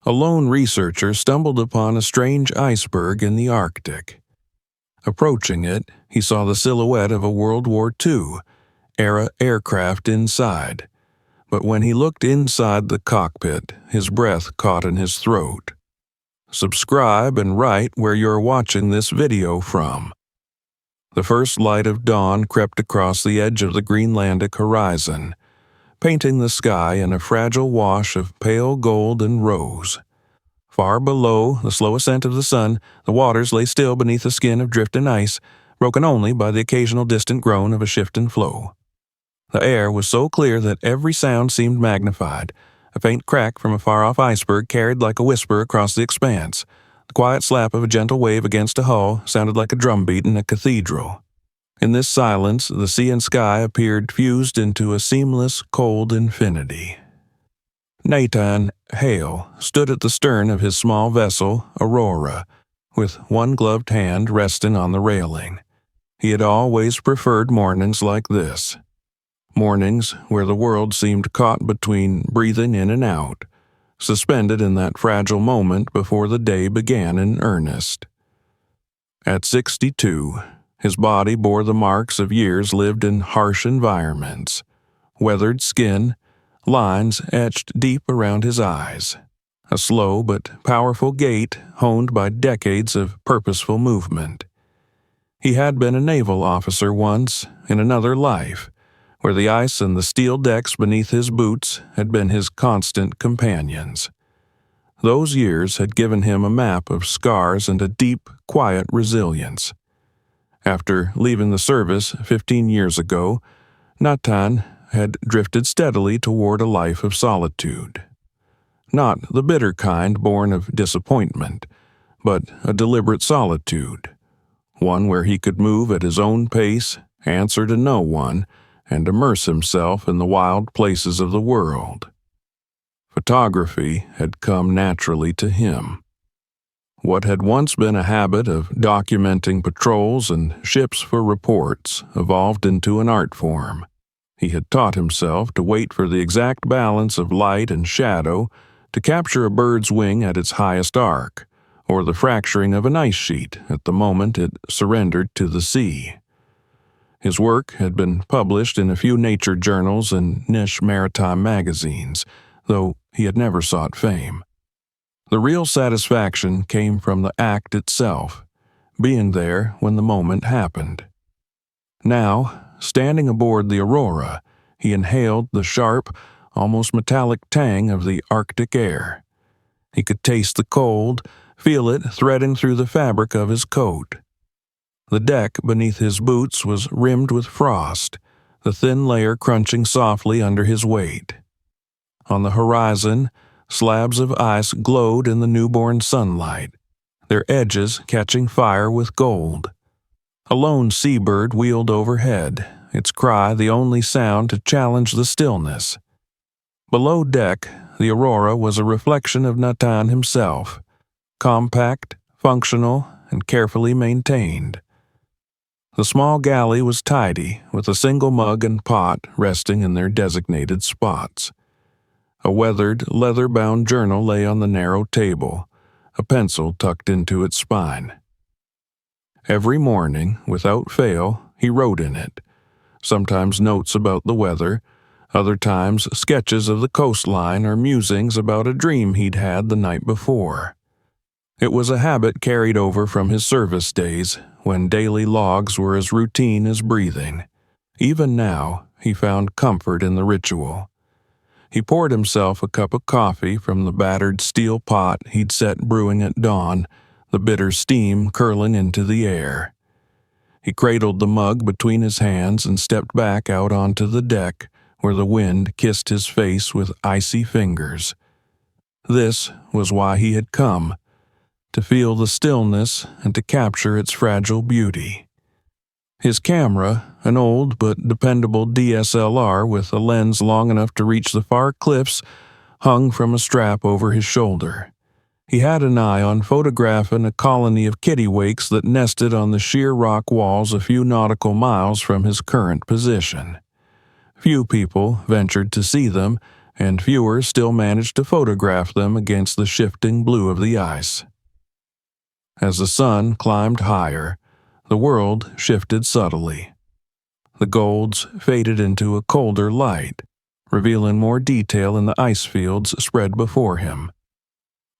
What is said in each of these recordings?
a lone researcher stumbled upon a strange iceberg in the Arctic. Approaching it, he saw the silhouette of a World War II-era aircraft inside, but when he looked inside the cockpit, his breath caught in his throat. Subscribe and write where you're watching this video from. The first light of dawn crept across the edge of the Greenlandic horizon, painting the sky in a fragile wash of pale gold and rose. Far below the slow ascent of the sun, the waters lay still beneath a skin of drifting ice, broken only by the occasional distant groan of a shifting floe. The air was so clear that every sound seemed magnified. A faint crack from a far-off iceberg carried like a whisper across the expanse. The quiet slap of a gentle wave against a hull sounded like a drumbeat in a cathedral. In this silence, the sea and sky appeared fused into a seamless, cold infinity. Nathan Hale stood at the stern of his small vessel, Aurora, with one gloved hand resting on the railing. He had always preferred mornings like this. Mornings where the world seemed caught between breathing in and out, suspended in that fragile moment before the day began in earnest. At 62, his body bore the marks of years lived in harsh environments, weathered skin, lines etched deep around his eyes, a slow but powerful gait honed by decades of purposeful movement. He had been a naval officer once, in another life, where the ice and the steel decks beneath his boots had been his constant companions. Those years had given him a map of scars and a deep, quiet resilience. After leaving the service 15 years ago, Nathan had drifted steadily toward a life of solitude. Not the bitter kind born of disappointment, but a deliberate solitude, one where he could move at his own pace, answer to no one, and immerse himself in the wild places of the world. Photography had come naturally to him. What had once been a habit of documenting patrols and ships for reports evolved into an art form. He had taught himself to wait for the exact balance of light and shadow to capture a bird's wing at its highest arc, or the fracturing of an ice sheet at the moment it surrendered to the sea. His work had been published in a few nature journals and niche maritime magazines, though he had never sought fame. The real satisfaction came from the act itself, being there when the moment happened. Now, standing aboard the Aurora, he inhaled the sharp, almost metallic tang of the Arctic air. He could taste the cold, feel it threading through the fabric of his coat. The deck beneath his boots was rimmed with frost, the thin layer crunching softly under his weight. On the horizon, slabs of ice glowed in the newborn sunlight, their edges catching fire with gold. A lone seabird wheeled overhead, its cry the only sound to challenge the stillness. Below deck, the Aurora was a reflection of Nathan himself, compact, functional, and carefully maintained. The small galley was tidy, with a single mug and pot resting in their designated spots. A weathered, leather-bound journal lay on the narrow table, a pencil tucked into its spine. Every morning, without fail, he wrote in it, sometimes notes about the weather, other times sketches of the coastline or musings about a dream he'd had the night before. It was a habit carried over from his service days, when daily logs were as routine as breathing. Even now, he found comfort in the ritual. He poured himself a cup of coffee from the battered steel pot he'd set brewing at dawn, the bitter steam curling into the air. He cradled the mug between his hands and stepped back out onto the deck, where the wind kissed his face with icy fingers. This was why he had come, to feel the stillness and to capture its fragile beauty. His camera, an old but dependable DSLR with a lens long enough to reach the far cliffs, hung from a strap over his shoulder. He had an eye on photographing a colony of kittiwakes that nested on the sheer rock walls a few nautical miles from his current position. Few people ventured to see them, and fewer still managed to photograph them against the shifting blue of the ice. As the sun climbed higher, the world shifted subtly. The golds faded into a colder light, revealing more detail in the ice fields spread before him.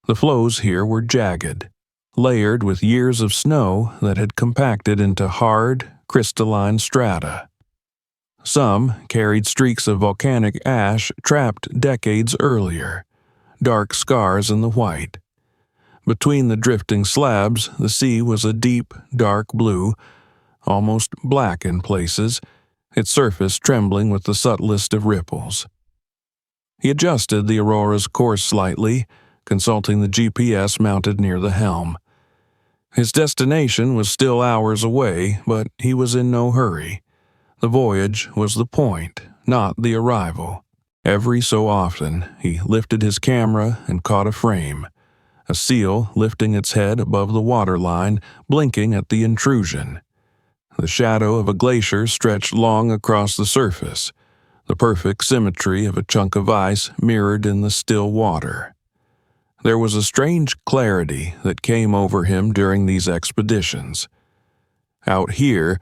The floes here were jagged, layered with years of snow that had compacted into hard, crystalline strata. Some carried streaks of volcanic ash trapped decades earlier, dark scars in the white. Between the drifting slabs, the sea was a deep, dark blue, almost black in places, its surface trembling with the subtlest of ripples. He adjusted the Aurora's course slightly, consulting the GPS mounted near the helm. His destination was still hours away, but he was in no hurry. The voyage was the point, not the arrival. Every so often, he lifted his camera and caught a frame. A seal lifting its head above the waterline, blinking at the intrusion. The shadow of a glacier stretched long across the surface, the perfect symmetry of a chunk of ice mirrored in the still water. There was a strange clarity that came over him during these expeditions. Out here,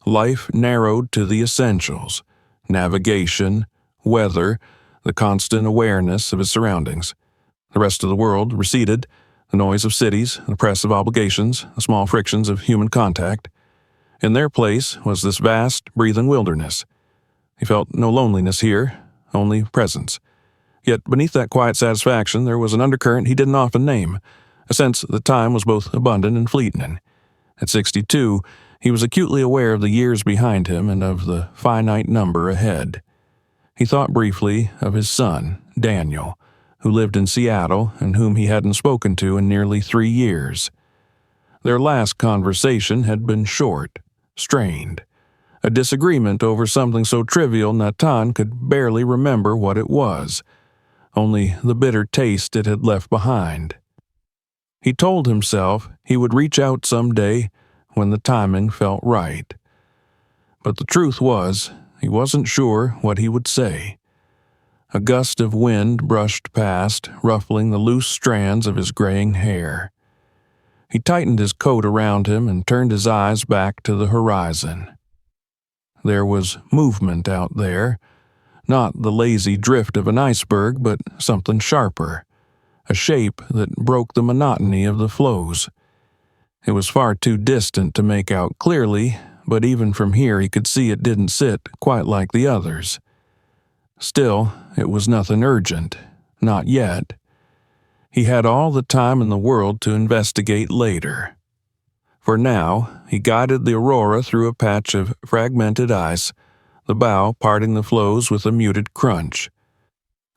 life narrowed to the essentials: navigation, weather, the constant awareness of his surroundings. The rest of the world receded, the noise of cities, the press of obligations, the small frictions of human contact. In their place was this vast, breathing wilderness. He felt no loneliness here, only presence. Yet beneath that quiet satisfaction there was an undercurrent he didn't often name, a sense that time was both abundant and fleeting. At 62, he was acutely aware of the years behind him and of the finite number ahead. He thought briefly of his son, Daniel, who lived in Seattle and whom he hadn't spoken to in nearly 3 years. Their last conversation had been short, strained. A disagreement over something so trivial Nathan could barely remember what it was, only the bitter taste it had left behind. He told himself he would reach out someday when the timing felt right. But the truth was, he wasn't sure what he would say. A gust of wind brushed past, ruffling the loose strands of his graying hair. He tightened his coat around him and turned his eyes back to the horizon. There was movement out there, not the lazy drift of an iceberg, but something sharper, a shape that broke the monotony of the floes. It was far too distant to make out clearly, but even from here he could see it didn't sit quite like the others. Still, it was nothing urgent, not yet. He had all the time in the world to investigate later. For now, he guided the Aurora through a patch of fragmented ice, the bow parting the floes with a muted crunch.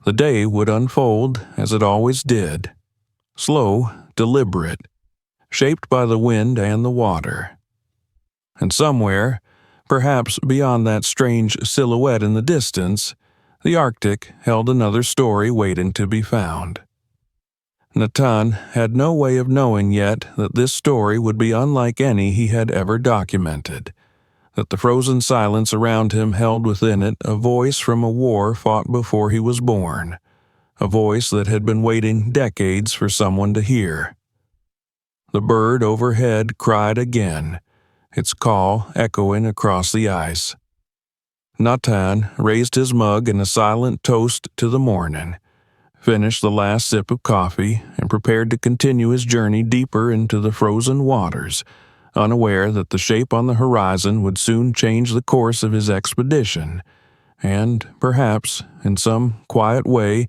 The day would unfold as it always did, slow, deliberate, shaped by the wind and the water. And somewhere, perhaps beyond that strange silhouette in the distance, the Arctic held another story waiting to be found. Nathan had no way of knowing yet that this story would be unlike any he had ever documented, that the frozen silence around him held within it a voice from a war fought before he was born, a voice that had been waiting decades for someone to hear. The bird overhead cried again, its call echoing across the ice. Nathan raised his mug in a silent toast to the morning, finished the last sip of coffee, and prepared to continue his journey deeper into the frozen waters, unaware that the shape on the horizon would soon change the course of his expedition, and, perhaps, in some quiet way,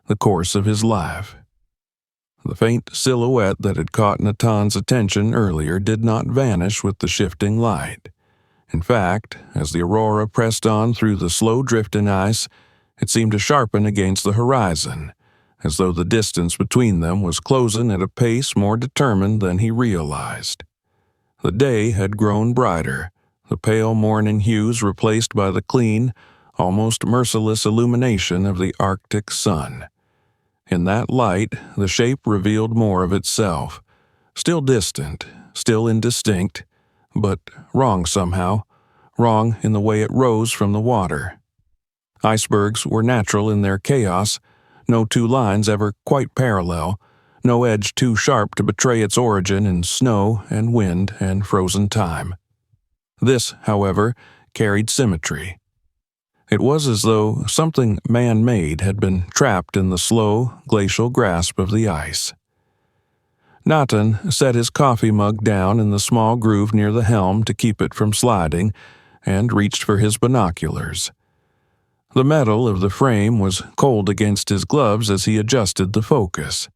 the course of his life. The faint silhouette that had caught Nathan's attention earlier did not vanish with the shifting light. In fact, as the Aurora pressed on through the slow drifting ice, it seemed to sharpen against the horizon, as though the distance between them was closing at a pace more determined than he realized. The day had grown brighter, the pale morning hues replaced by the clean, almost merciless illumination of the Arctic sun. In that light, the shape revealed more of itself, still distant, still indistinct, but wrong somehow, wrong in the way it rose from the water. Icebergs were natural in their chaos, no two lines ever quite parallel, no edge too sharp to betray its origin in snow and wind and frozen time. This, however, carried symmetry. It was as though something man-made had been trapped in the slow, glacial grasp of the ice. Natan set his coffee mug down in the small groove near the helm to keep it from sliding, and reached for his binoculars. The metal of the frame was cold against his gloves as he adjusted the focus.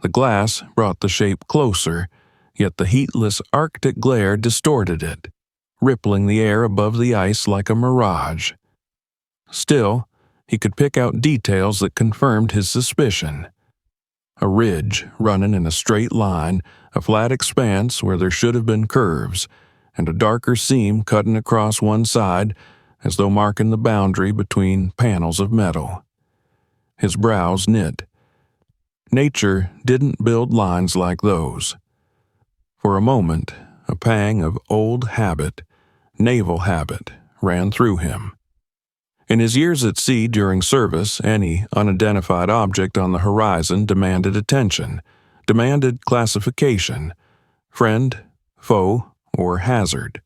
The glass brought the shape closer, yet the heatless Arctic glare distorted it, rippling the air above the ice like a mirage. Still, he could pick out details that confirmed his suspicion. A ridge running in a straight line, a flat expanse where there should have been curves, and a darker seam cutting across one side as though marking the boundary between panels of metal. His brows knit. Nature didn't build lines like those. For a moment, a pang of old habit, naval habit, ran through him. In his years at sea during service, any unidentified object on the horizon demanded attention, demanded classification, friend, foe, or hazard.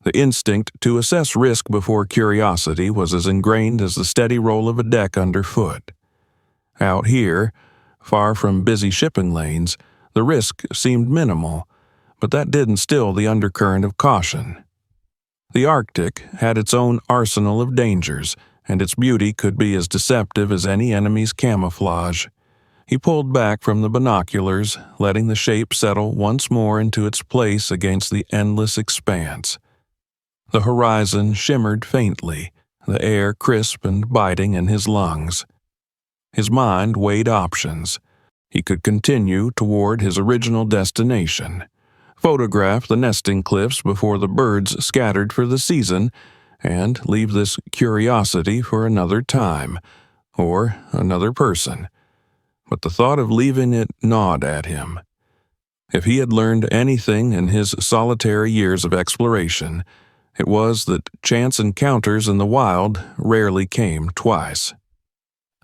The instinct to assess risk before curiosity was as ingrained as the steady roll of a deck underfoot. Out here, far from busy shipping lanes, the risk seemed minimal, but that didn't still the undercurrent of caution. The Arctic had its own arsenal of dangers, and its beauty could be as deceptive as any enemy's camouflage. He pulled back from the binoculars, letting the shape settle once more into its place against the endless expanse. The horizon shimmered faintly, the air crisp and biting in his lungs. His mind weighed options. He could continue toward his original destination, photograph the nesting cliffs before the birds scattered for the season, and leave this curiosity for another time, or another person. But the thought of leaving it gnawed at him. If he had learned anything in his solitary years of exploration, it was that chance encounters in the wild rarely came twice.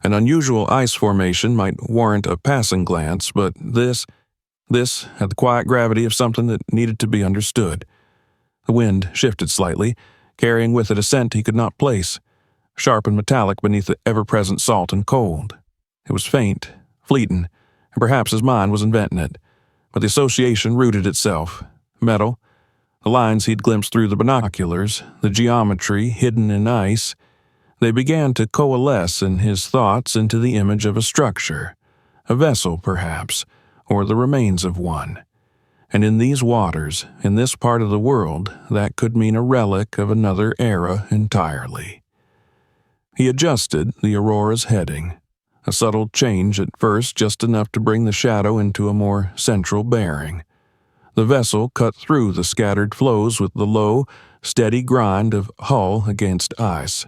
An unusual ice formation might warrant a passing glance, but this had the quiet gravity of something that needed to be understood. The wind shifted slightly, carrying with it a scent he could not place, sharp and metallic beneath the ever-present salt and cold. It was faint, fleeting, and perhaps his mind was inventing it, but the association rooted itself. Metal, the lines he'd glimpsed through the binoculars, the geometry hidden in ice, they began to coalesce in his thoughts into the image of a structure, a vessel perhaps, or the remains of one. And in these waters, in this part of the world, that could mean a relic of another era entirely. He adjusted the Aurora's heading, a subtle change at first, just enough to bring the shadow into a more central bearing. The vessel cut through the scattered flows with the low, steady grind of hull against ice.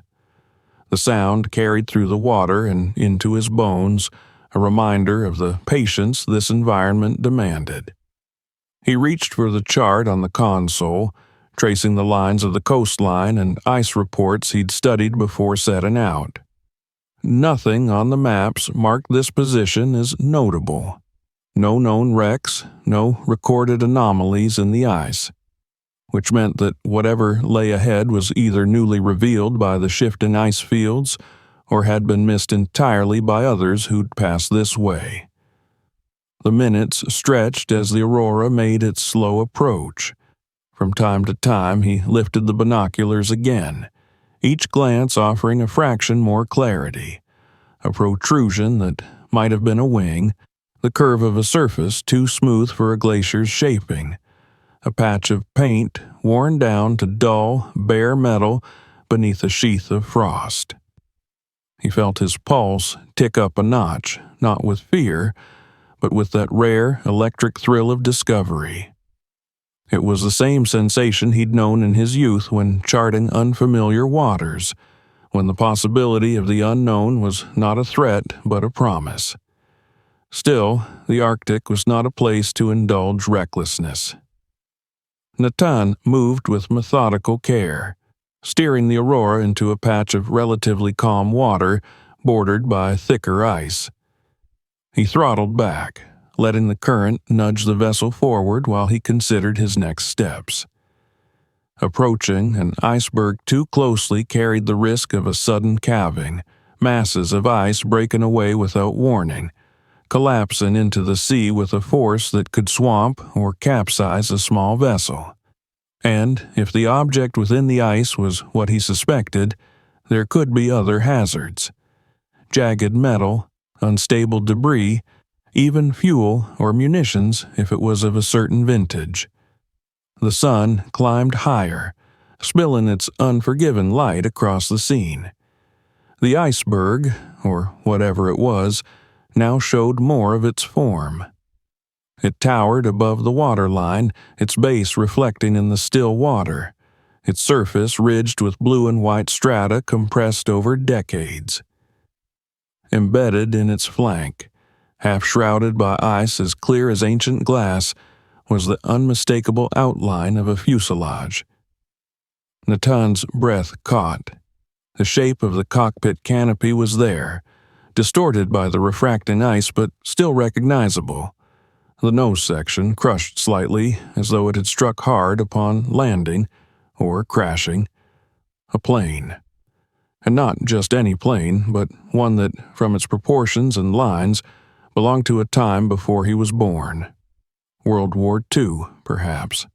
The sound carried through the water and into his bones, a reminder of the patience this environment demanded. He reached for the chart on the console, tracing the lines of the coastline and ice reports he'd studied before setting out. Nothing on the maps marked this position as notable. No known wrecks, no recorded anomalies in the ice, which meant that whatever lay ahead was either newly revealed by the shift in ice fields or had been missed entirely by others who'd passed this way. The minutes stretched as the Aurora made its slow approach. From time to time he lifted the binoculars again, each glance offering a fraction more clarity, a protrusion that might have been a wing, the curve of a surface too smooth for a glacier's shaping, a patch of paint worn down to dull, bare metal beneath a sheath of frost. He felt his pulse tick up a notch, not with fear, but with that rare electric thrill of discovery. It was the same sensation he'd known in his youth when charting unfamiliar waters, when the possibility of the unknown was not a threat but a promise. Still, the Arctic was not a place to indulge recklessness. Natan moved with methodical care, steering the Aurora into a patch of relatively calm water bordered by thicker ice. He throttled back, letting the current nudge the vessel forward while he considered his next steps. Approaching an iceberg too closely carried the risk of a sudden calving, masses of ice breaking away without warning, collapsing into the sea with a force that could swamp or capsize a small vessel. And if the object within the ice was what he suspected, there could be other hazards. Jagged metal, unstable debris, even fuel or munitions if it was of a certain vintage. The sun climbed higher, spilling its unforgiving light across the scene. The iceberg, or whatever it was, now showed more of its form. It towered above the waterline, its base reflecting in the still water, its surface ridged with blue and white strata compressed over decades. Embedded in its flank, half shrouded by ice as clear as ancient glass, was the unmistakable outline of a fuselage. Natan's breath caught. The shape of the cockpit canopy was there, distorted by the refracting ice but still recognizable. The nose section crushed slightly as though it had struck hard upon landing or crashing. A plane. And not just any plane, but one that, from its proportions and lines, belonged to a time before he was born. World War II, perhaps.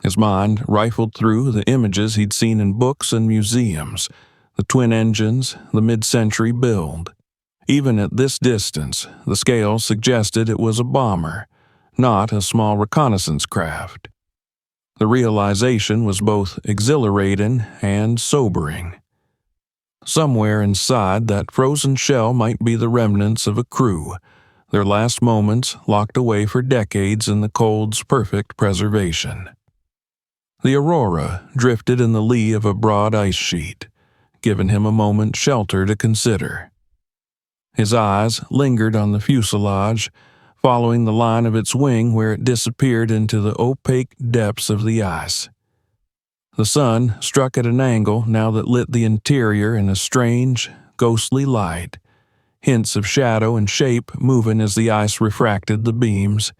His mind rifled through the images he'd seen in books and museums, the twin engines, the mid-century build. Even at this distance, the scale suggested it was a bomber, not a small reconnaissance craft. The realization was both exhilarating and sobering. Somewhere inside that frozen shell might be the remnants of a crew, their last moments locked away for decades in the cold's perfect preservation. The Aurora drifted in the lee of a broad ice sheet, giving him a moment's shelter to consider. His eyes lingered on the fuselage, following the line of its wing where it disappeared into the opaque depths of the ice. The sun struck at an angle now that lit the interior in a strange, ghostly light, hints of shadow and shape moving as the ice refracted the beams.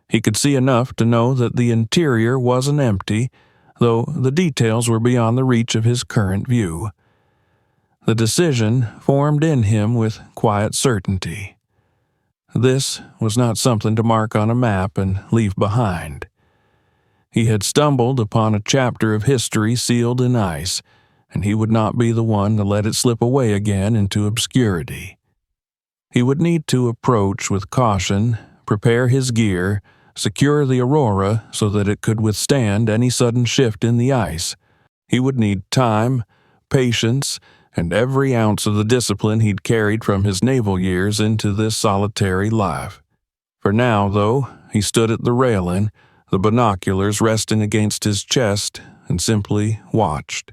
He could see enough to know that the interior wasn't empty, though the details were beyond the reach of his current view. The decision formed in him with quiet certainty. This was not something to mark on a map and leave behind. He had stumbled upon a chapter of history sealed in ice, and he would not be the one to let it slip away again into obscurity. He would need to approach with caution, prepare his gear, secure the Aurora so that it could withstand any sudden shift in the ice. He would need time, patience, and every ounce of the discipline he'd carried from his naval years into this solitary life. For now, though, he stood at the railing, the binoculars resting against his chest, and simply watched.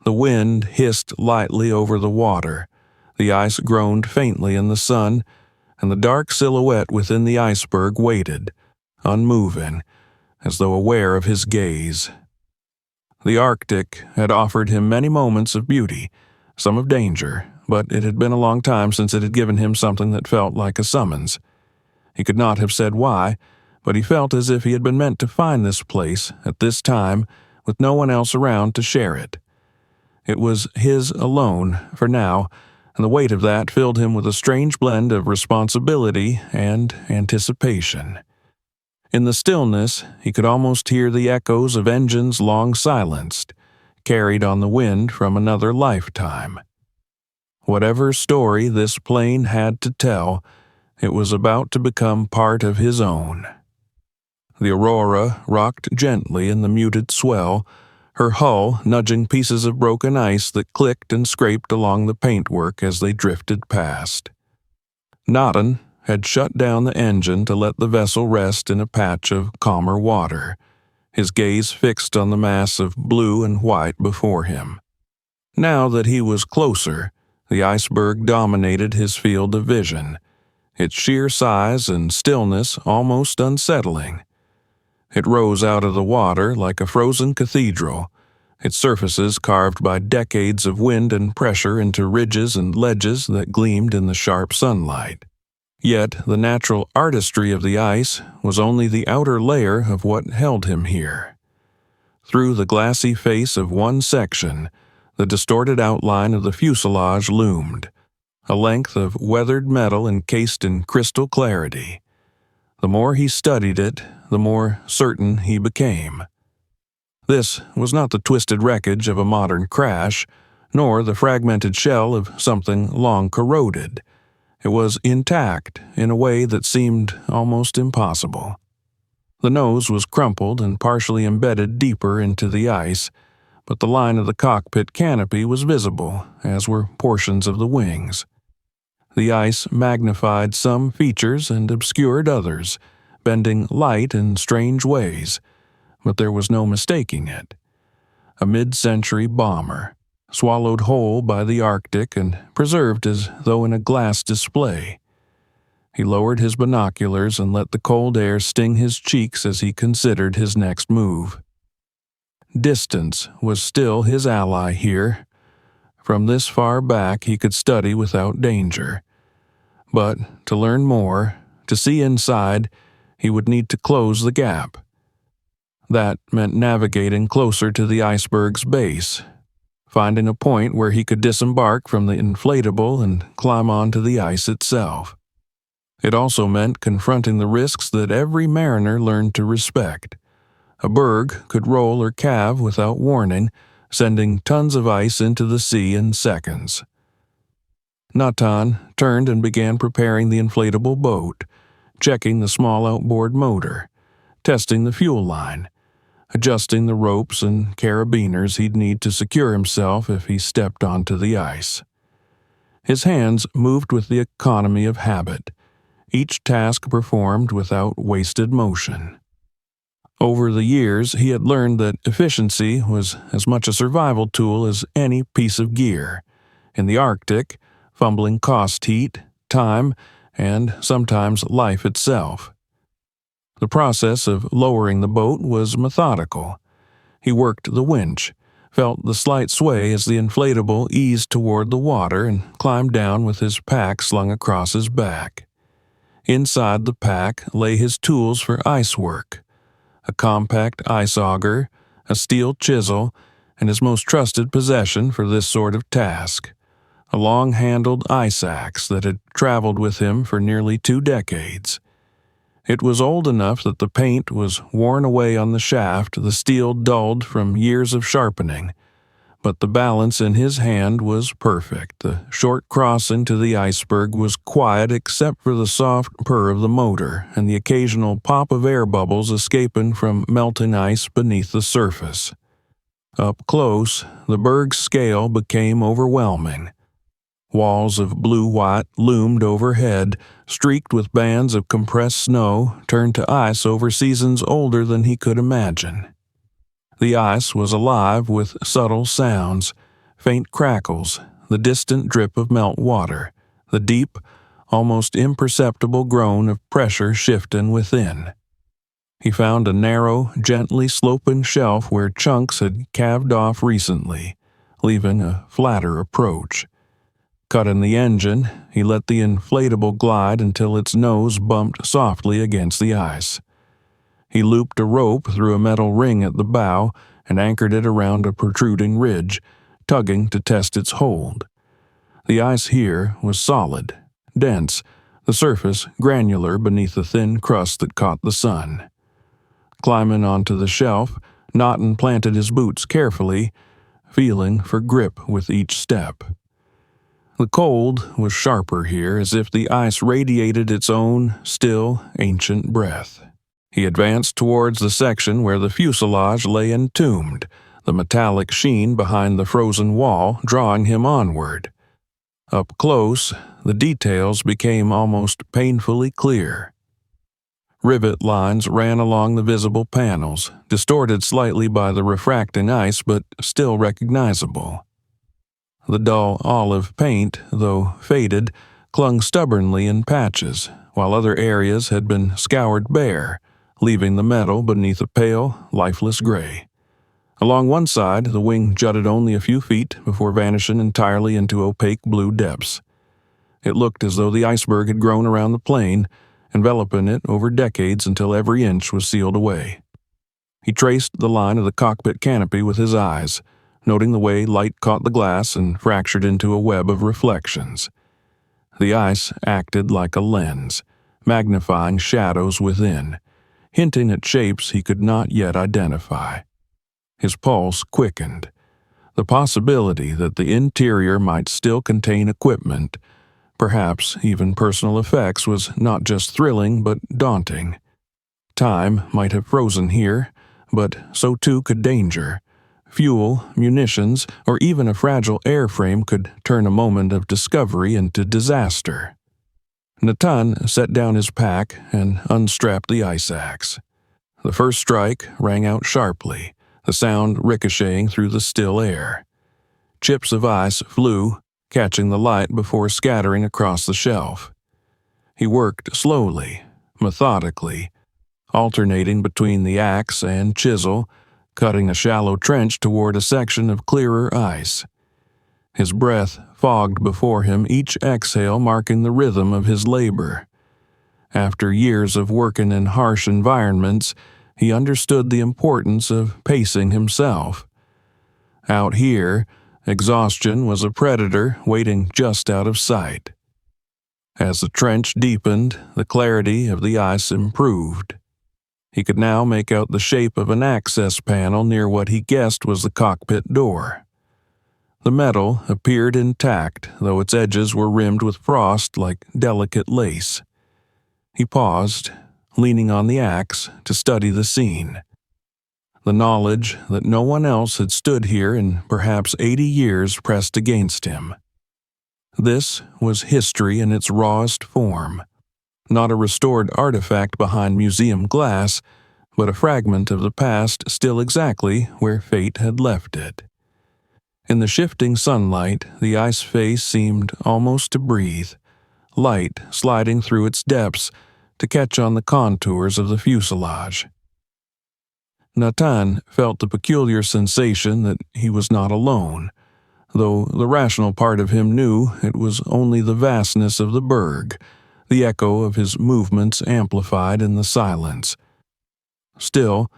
The wind hissed lightly over the water, the ice groaned faintly in the sun, and the dark silhouette within the iceberg waited, unmoving, as though aware of his gaze. The Arctic had offered him many moments of beauty, some of danger, but it had been a long time since it had given him something that felt like a summons. He could not have said why, but he felt as if he had been meant to find this place, at this time, with no one else around to share it. It was his alone, for now, and the weight of that filled him with a strange blend of responsibility and anticipation. In the stillness, he could almost hear the echoes of engines long silenced, carried on the wind from another lifetime. Whatever story this plane had to tell, it was about to become part of his own. The Aurora rocked gently in the muted swell, her hull nudging pieces of broken ice that clicked and scraped along the paintwork as they drifted past. Naden had shut down the engine to let the vessel rest in a patch of calmer water, his gaze fixed on the mass of blue and white before him. Now that he was closer, the iceberg dominated his field of vision, its sheer size and stillness almost unsettling. It rose out of the water like a frozen cathedral, its surfaces carved by decades of wind and pressure into ridges and ledges that gleamed in the sharp sunlight. Yet the natural artistry of the ice was only the outer layer of what held him here. Through the glassy face of one section, the distorted outline of the fuselage loomed, a length of weathered metal encased in crystal clarity. The more he studied it, the more certain he became. This was not the twisted wreckage of a modern crash, nor the fragmented shell of something long corroded. It was intact in a way that seemed almost impossible. The nose was crumpled and partially embedded deeper into the ice, but the line of the cockpit canopy was visible, as were portions of the wings. The ice magnified some features and obscured others, bending light in strange ways, but there was no mistaking it. A mid-century bomber, swallowed whole by the Arctic and preserved as though in a glass display. He lowered his binoculars and let the cold air sting his cheeks as he considered his next move. Distance was still his ally here. From this far back he could study without danger. But to learn more, to see inside, he would need to close the gap. That meant navigating closer to the iceberg's base, finding a point where he could disembark from the inflatable and climb onto the ice itself. It also meant confronting the risks that every mariner learned to respect. A berg could roll or calve without warning, sending tons of ice into the sea in seconds. Natan turned and began preparing the inflatable boat, checking the small outboard motor, testing the fuel line, adjusting the ropes and carabiners he'd need to secure himself if he stepped onto the ice. His hands moved with the economy of habit, each task performed without wasted motion. Over the years, he had learned that efficiency was as much a survival tool as any piece of gear. In the Arctic, fumbling cost heat, time, and sometimes life itself. The process of lowering the boat was methodical. He worked the winch, felt the slight sway as the inflatable eased toward the water, and climbed down with his pack slung across his back. Inside the pack lay his tools for ice work: a compact ice auger, a steel chisel, and his most trusted possession for this sort of task, a long-handled ice axe that had traveled with him for nearly 2 decades. It was old enough that the paint was worn away on the shaft, the steel dulled from years of sharpening, but the balance in his hand was perfect. The short crossing to the iceberg was quiet except for the soft purr of the motor and the occasional pop of air bubbles escaping from melting ice beneath the surface. Up close, the berg's scale became overwhelming. Walls of blue-white loomed overhead, streaked with bands of compressed snow turned to ice over seasons older than he could imagine. The ice was alive with subtle sounds, faint crackles, the distant drip of melt water, the deep, almost imperceptible groan of pressure shifting within. He found a narrow, gently sloping shelf where chunks had calved off recently, leaving a flatter approach. Cutting the engine, he let the inflatable glide until its nose bumped softly against the ice. He looped a rope through a metal ring at the bow and anchored it around a protruding ridge, tugging to test its hold. The ice here was solid, dense, the surface granular beneath the thin crust that caught the sun. Climbing onto the shelf, Naughton planted his boots carefully, feeling for grip with each step. The cold was sharper here, as if the ice radiated its own, still, ancient breath. He advanced towards the section where the fuselage lay entombed, the metallic sheen behind the frozen wall drawing him onward. Up close, the details became almost painfully clear. Rivet lines ran along the visible panels, distorted slightly by the refracting ice but still recognizable. The dull olive paint, though faded, clung stubbornly in patches, while other areas had been scoured bare, leaving the metal beneath a pale, lifeless gray. Along one side, the wing jutted only a few feet before vanishing entirely into opaque blue depths. It looked as though the iceberg had grown around the plane, enveloping it over decades until every inch was sealed away. He traced the line of the cockpit canopy with his eyes, noting the way light caught the glass and fractured into a web of reflections. The ice acted like a lens, magnifying shadows within, hinting at shapes he could not yet identify. His pulse quickened. The possibility that the interior might still contain equipment, perhaps even personal effects, was not just thrilling but daunting. Time might have frozen here, but so too could danger. Fuel, munitions, or even a fragile airframe could turn a moment of discovery into disaster. Natan set down his pack and unstrapped the ice axe. The first strike rang out sharply, the sound ricocheting through the still air. Chips of ice flew, catching the light before scattering across the shelf. He worked slowly, methodically, alternating between the axe and chisel, cutting a shallow trench toward a section of clearer ice. His breath fogged before him, each exhale marking the rhythm of his labor. After years of working in harsh environments, he understood the importance of pacing himself. Out here, exhaustion was a predator waiting just out of sight. As the trench deepened, the clarity of the ice improved. He could now make out the shape of an access panel near what he guessed was the cockpit door. The metal appeared intact, though its edges were rimmed with frost like delicate lace. He paused, leaning on the axe to study the scene. The knowledge that no one else had stood here in perhaps 80 years pressed against him. This was history in its rawest form. Not a restored artifact behind museum glass, but a fragment of the past still exactly where fate had left it. In the shifting sunlight, the ice face seemed almost to breathe, light sliding through its depths to catch on the contours of the fuselage. Natan felt the peculiar sensation that he was not alone, though the rational part of him knew it was only the vastness of the berg, the echo of his movements amplified in the silence. Still,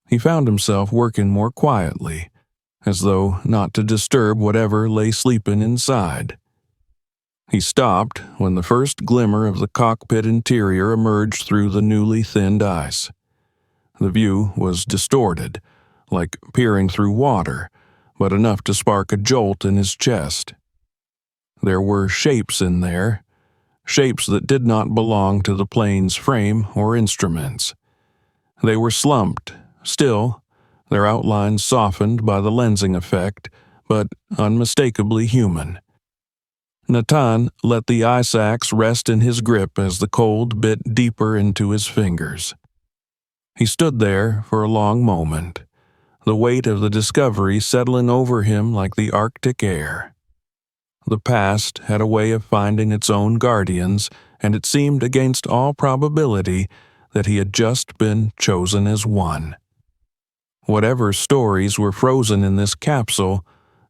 he found himself working more quietly, as though not to disturb whatever lay sleeping inside. He stopped when the first glimmer of the cockpit interior emerged through the newly thinned ice. The view was distorted, like peering through water, but enough to spark a jolt in his chest. There were shapes in there, shapes that did not belong to the plane's frame or instruments. They were slumped, still, their outlines softened by the lensing effect, but unmistakably human. Natan let the ice axe rest in his grip as the cold bit deeper into his fingers. He stood there for a long moment, the weight of the discovery settling over him like the Arctic air. The past had a way of finding its own guardians, and it seemed against all probability that he had just been chosen as one. Whatever stories were frozen in this capsule,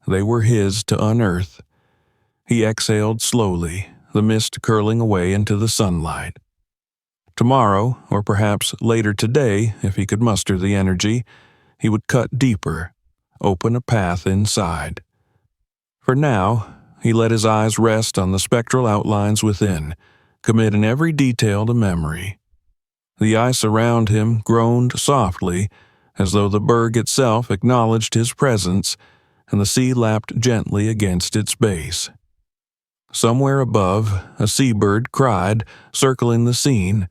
they were his to unearth. He exhaled slowly, the mist curling away into the sunlight. Tomorrow, or perhaps later today, if he could muster the energy, he would cut deeper, open a path inside. For now, he let his eyes rest on the spectral outlines within, committing every detail to memory. The ice around him groaned softly, as though the berg itself acknowledged his presence, and the sea lapped gently against its base. Somewhere above, a seabird cried, circling the scene,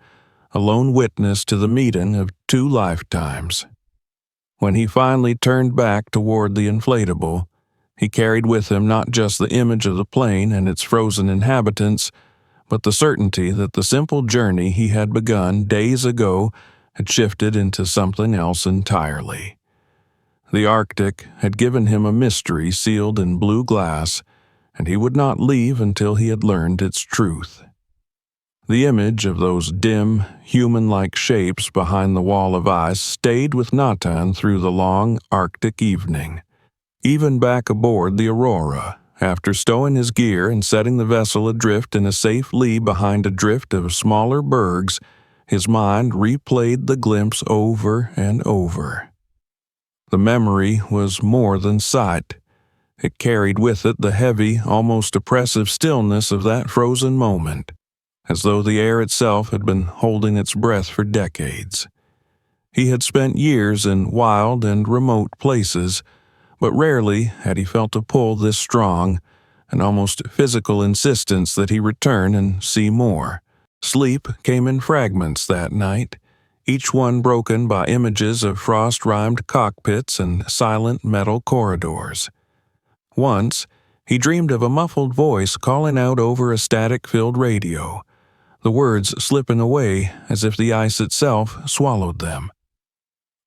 a lone witness to the meeting of two lifetimes. When he finally turned back toward the inflatable, he carried with him not just the image of the plane and its frozen inhabitants, but the certainty that the simple journey he had begun days ago had shifted into something else entirely. The Arctic had given him a mystery sealed in blue glass, and he would not leave until he had learned its truth. The image of those dim, human-like shapes behind the wall of ice stayed with Natan through the long Arctic evening. Even back aboard the Aurora, after stowing his gear and setting the vessel adrift in a safe lee behind a drift of smaller bergs, his mind replayed the glimpse over and over. The memory was more than sight. It carried with it the heavy, almost oppressive stillness of that frozen moment, as though the air itself had been holding its breath for decades. He had spent years in wild and remote places, but rarely had he felt a pull this strong, an almost physical insistence that he return and see more. Sleep came in fragments that night, each one broken by images of frost-rimed cockpits and silent metal corridors. Once, he dreamed of a muffled voice calling out over a static-filled radio, the words slipping away as if the ice itself swallowed them.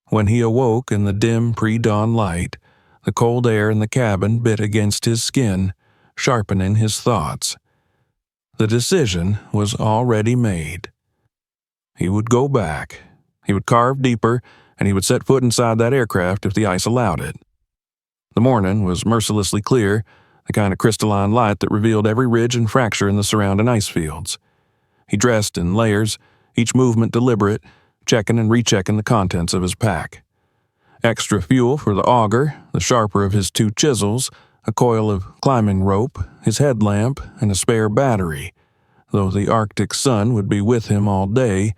When he awoke in the dim pre-dawn light, the cold air in the cabin bit against his skin, sharpening his thoughts. The decision was already made. He would go back. He would carve deeper, and he would set foot inside that aircraft if the ice allowed it. The morning was mercilessly clear, the kind of crystalline light that revealed every ridge and fracture in the surrounding ice fields. He dressed in layers, each movement deliberate, checking and rechecking the contents of his pack. Extra fuel for the auger, the sharper of his 2 chisels, a coil of climbing rope, his headlamp, and a spare battery. Though the Arctic sun would be with him all day,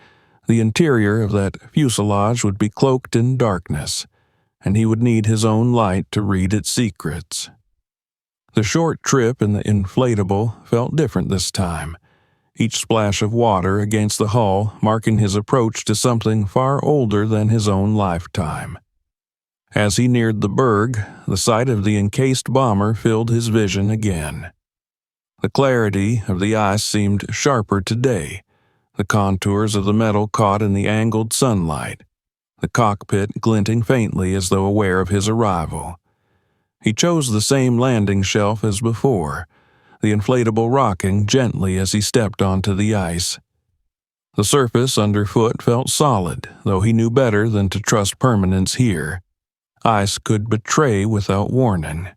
the interior of that fuselage would be cloaked in darkness, and he would need his own light to read its secrets. The short trip in the inflatable felt different this time, each splash of water against the hull marking his approach to something far older than his own lifetime. As he neared the berg, the sight of the encased bomber filled his vision again. The clarity of the ice seemed sharper today, the contours of the metal caught in the angled sunlight, the cockpit glinting faintly as though aware of his arrival. He chose the same landing shelf as before, the inflatable rocking gently as he stepped onto the ice. The surface underfoot felt solid, though he knew better than to trust permanence here. Ice could betray without warning.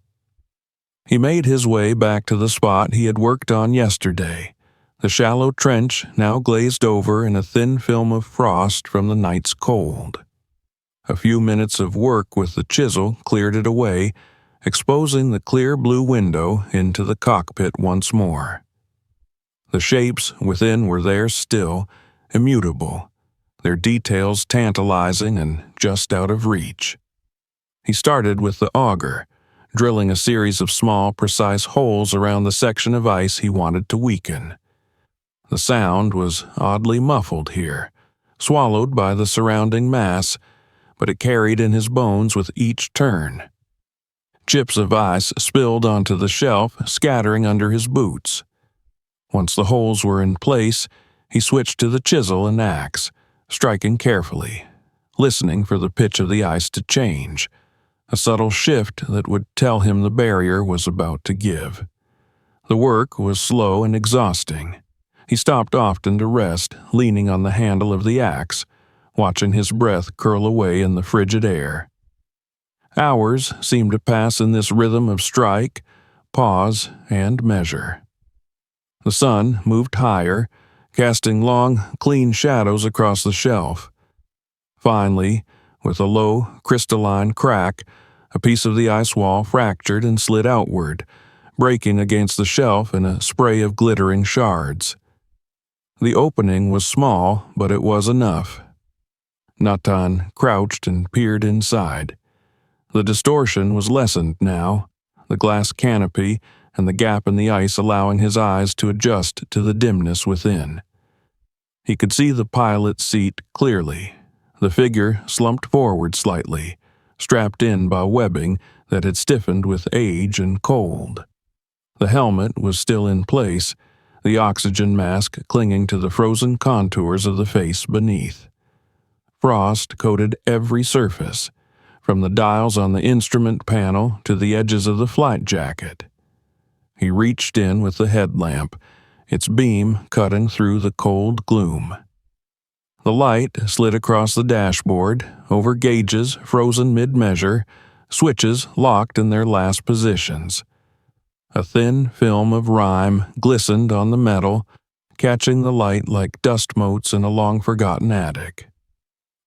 He made his way back to the spot he had worked on yesterday, the shallow trench now glazed over in a thin film of frost from the night's cold. A few minutes of work with the chisel cleared it away, exposing the clear blue window into the cockpit once more. The shapes within were there still, immutable, their details tantalizing and just out of reach. He started with the auger, drilling a series of small, precise holes around the section of ice he wanted to weaken. The sound was oddly muffled here, swallowed by the surrounding mass, but it carried in his bones with each turn. Chips of ice spilled onto the shelf, scattering under his boots. Once the holes were in place, he switched to the chisel and axe, striking carefully, listening for the pitch of the ice to change, a subtle shift that would tell him the barrier was about to give. The work was slow and exhausting. He stopped often to rest, leaning on the handle of the axe, watching his breath curl away in the frigid air. Hours seemed to pass in this rhythm of strike, pause, and measure. The sun moved higher, casting long, clean shadows across the shelf. Finally, with a low, crystalline crack, a piece of the ice wall fractured and slid outward, breaking against the shelf in a spray of glittering shards. The opening was small, but it was enough. Natan crouched and peered inside. The distortion was lessened now, the glass canopy and the gap in the ice allowing his eyes to adjust to the dimness within. He could see the pilot's seat clearly, the figure slumped forward slightly, strapped in by webbing that had stiffened with age and cold. The helmet was still in place, the oxygen mask clinging to the frozen contours of the face beneath. Frost coated every surface, from the dials on the instrument panel to the edges of the flight jacket. He reached in with the headlamp, its beam cutting through the cold gloom. The light slid across the dashboard, over gauges frozen mid-measure, switches locked in their last positions. A thin film of rime glistened on the metal, catching the light like dust motes in a long-forgotten attic.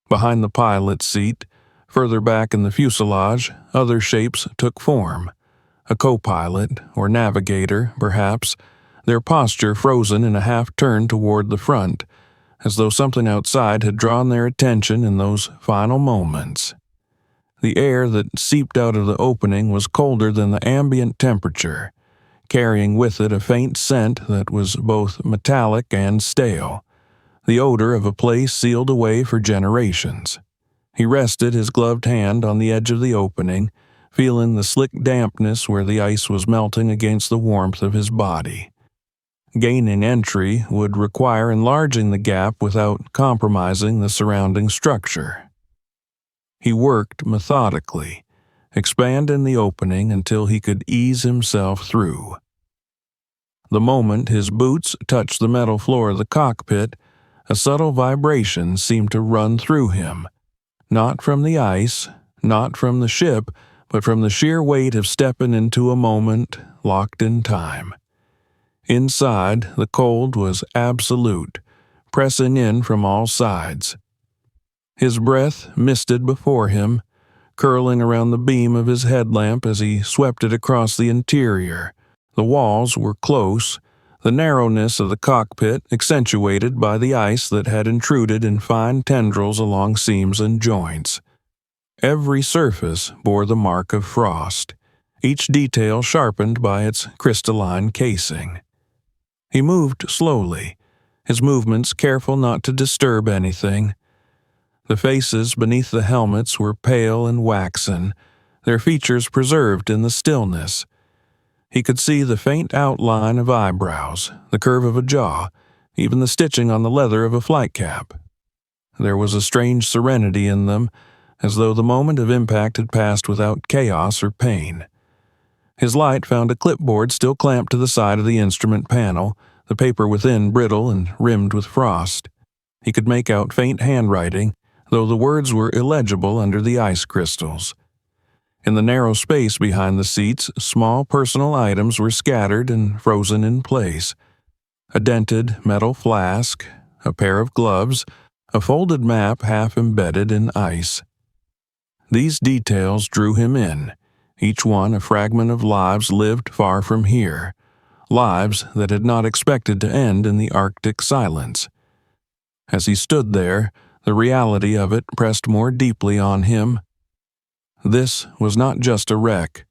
Behind the pilot's seat, further back in the fuselage, other shapes took form. A co-pilot, or navigator, perhaps, their posture frozen in a half-turn toward the front, as though something outside had drawn their attention in those final moments. The air that seeped out of the opening was colder than the ambient temperature, carrying with it a faint scent that was both metallic and stale, the odor of a place sealed away for generations. He rested his gloved hand on the edge of the opening, feeling the slick dampness where the ice was melting against the warmth of his body. Gaining entry would require enlarging the gap without compromising the surrounding structure. He worked methodically, expanding the opening until he could ease himself through. The moment his boots touched the metal floor of the cockpit, a subtle vibration seemed to run through him, not from the ice, not from the ship, but from the sheer weight of stepping into a moment locked in time. Inside, the cold was absolute, pressing in from all sides. His breath misted before him, curling around the beam of his headlamp as he swept it across the interior. The walls were close, the narrowness of the cockpit accentuated by the ice that had intruded in fine tendrils along seams and joints. Every surface bore the mark of frost, each detail sharpened by its crystalline casing. He moved slowly, his movements careful not to disturb anything. The faces beneath the helmets were pale and waxen, their features preserved in the stillness. He could see the faint outline of eyebrows, the curve of a jaw, even the stitching on the leather of a flight cap. There was a strange serenity in them, as though the moment of impact had passed without chaos or pain. His light found a clipboard still clamped to the side of the instrument panel, the paper within brittle and rimmed with frost. He could make out faint handwriting, though the words were illegible under the ice crystals. In the narrow space behind the seats, small personal items were scattered and frozen in place. A dented metal flask, a pair of gloves, a folded map half embedded in ice. These details drew him in, each one a fragment of lives lived far from here, lives that had not expected to end in the Arctic silence. As he stood there, the reality of it pressed more deeply on him. This was not just a wreck.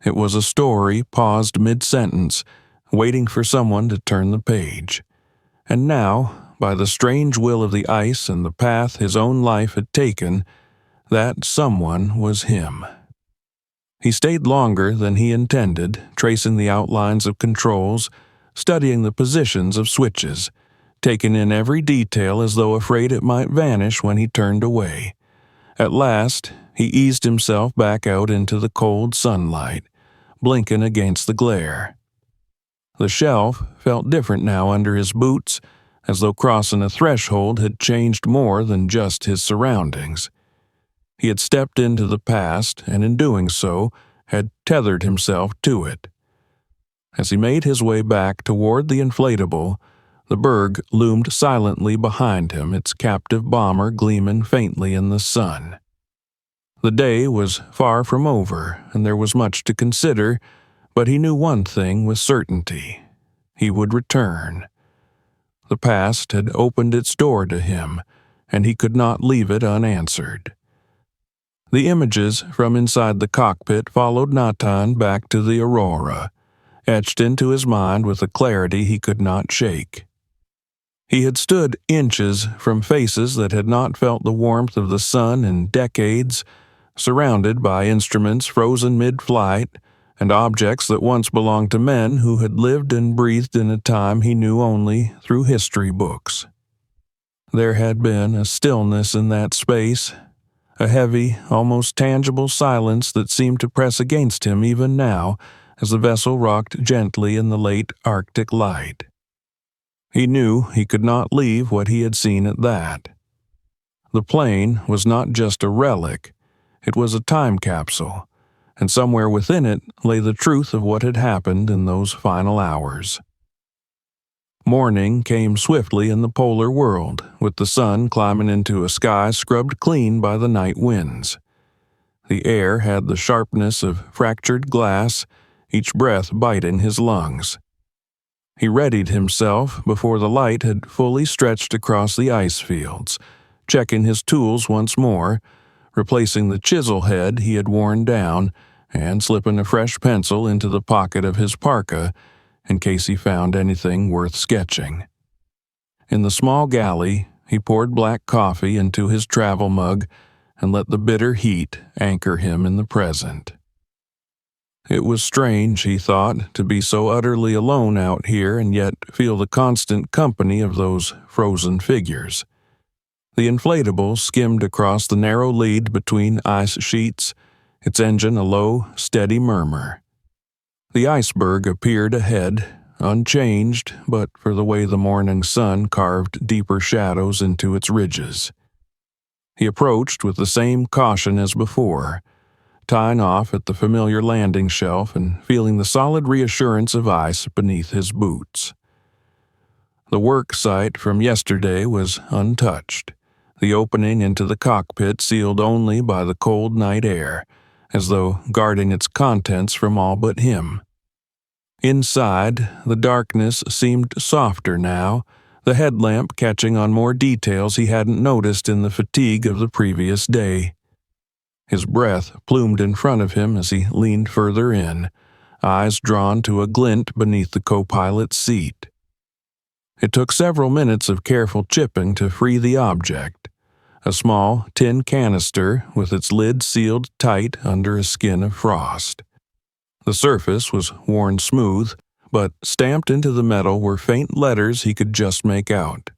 It was a story paused mid-sentence, waiting for someone to turn the page. And now, by the strange will of the ice and the path his own life had taken, that someone was him. He stayed longer than he intended, tracing the outlines of controls, studying the positions of switches, taking in every detail as though afraid it might vanish when he turned away. At last, he eased himself back out into the cold sunlight, blinking against the glare. The shelf felt different now under his boots, as though crossing a threshold had changed more than just his surroundings. He had stepped into the past, and in doing so, had tethered himself to it. As he made his way back toward the inflatable, the Berg loomed silently behind him, its captive bomber gleaming faintly in the sun. The day was far from over, and there was much to consider, but he knew one thing with certainty. He would return. The past had opened its door to him, and he could not leave it unanswered. The images from inside the cockpit followed Natan back to the Aurora, etched into his mind with a clarity he could not shake. He had stood inches from faces that had not felt the warmth of the sun in decades, surrounded by instruments frozen mid-flight, and objects that once belonged to men who had lived and breathed in a time he knew only through history books. There had been a stillness in that space, a heavy, almost tangible silence that seemed to press against him even now as the vessel rocked gently in the late Arctic light. He knew he could not leave what he had seen at that. The plane was not just a relic, it was a time capsule, and somewhere within it lay the truth of what had happened in those final hours. Morning came swiftly in the polar world, with the sun climbing into a sky scrubbed clean by the night winds. The air had the sharpness of fractured glass, each breath biting his lungs. He readied himself before the light had fully stretched across the ice fields, checking his tools once more, replacing the chisel head he had worn down, and slipping a fresh pencil into the pocket of his parka in case he found anything worth sketching. In the small galley, he poured black coffee into his travel mug and let the bitter heat anchor him in the present. It was strange, he thought, to be so utterly alone out here and yet feel the constant company of those frozen figures. The inflatable skimmed across the narrow lead between ice sheets, its engine a low, steady murmur. The Iceberg appeared ahead, unchanged but for the way the morning sun carved deeper shadows into its ridges. He approached with the same caution as before, tying off at the familiar landing shelf and feeling the solid reassurance of ice beneath his boots. The work site from yesterday was untouched, the opening into the cockpit sealed only by the cold night air, as though guarding its contents from all but him. Inside, the darkness seemed softer now, the headlamp catching on more details he hadn't noticed in the fatigue of the previous day. His breath plumed in front of him as he leaned further in, eyes drawn to a glint beneath the co-pilot's seat. It took several minutes of careful chipping to free the object, a small tin canister with its lid sealed tight under a skin of frost. The surface was worn smooth, but stamped into the metal were faint letters he could just make out.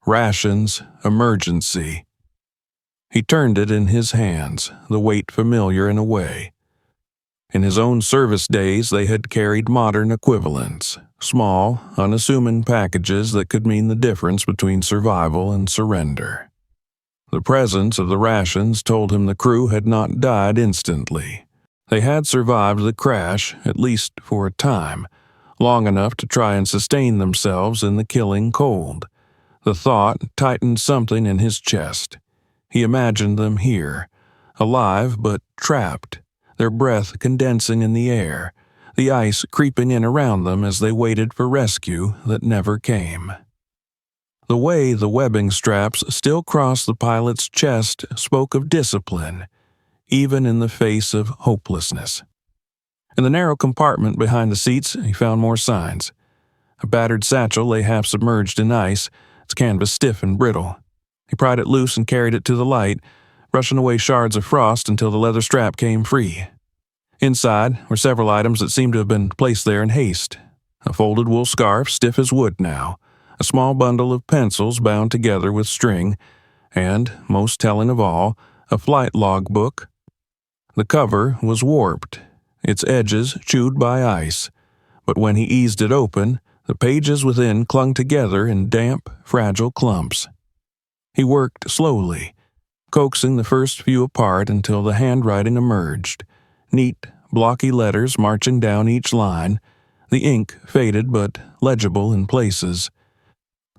Rations, emergency. He turned it in his hands, the weight familiar in a way. In his own service days they had carried modern equivalents, small, unassuming packages that could mean the difference between survival and surrender. The presence of the rations told him the crew had not died instantly. They had survived the crash, at least for a time, long enough to try and sustain themselves in the killing cold. The thought tightened something in his chest. He imagined them here, alive but trapped, their breath condensing in the air, the ice creeping in around them as they waited for rescue that never came. The way the webbing straps still crossed the pilot's chest spoke of discipline, even in the face of hopelessness. In the narrow compartment behind the seats, he found more signs. A battered satchel lay half submerged in ice, its canvas stiff and brittle. He pried it loose and carried it to the light, brushing away shards of frost until the leather strap came free. Inside were several items that seemed to have been placed there in haste. A folded wool scarf, stiff as wood now, a small bundle of pencils bound together with string, and, most telling of all, a flight logbook. The cover was warped, its edges chewed by ice, but when he eased it open, the pages within clung together in damp, fragile clumps. He worked slowly, coaxing the first few apart until the handwriting emerged, neat, blocky letters marching down each line, the ink faded but legible in places.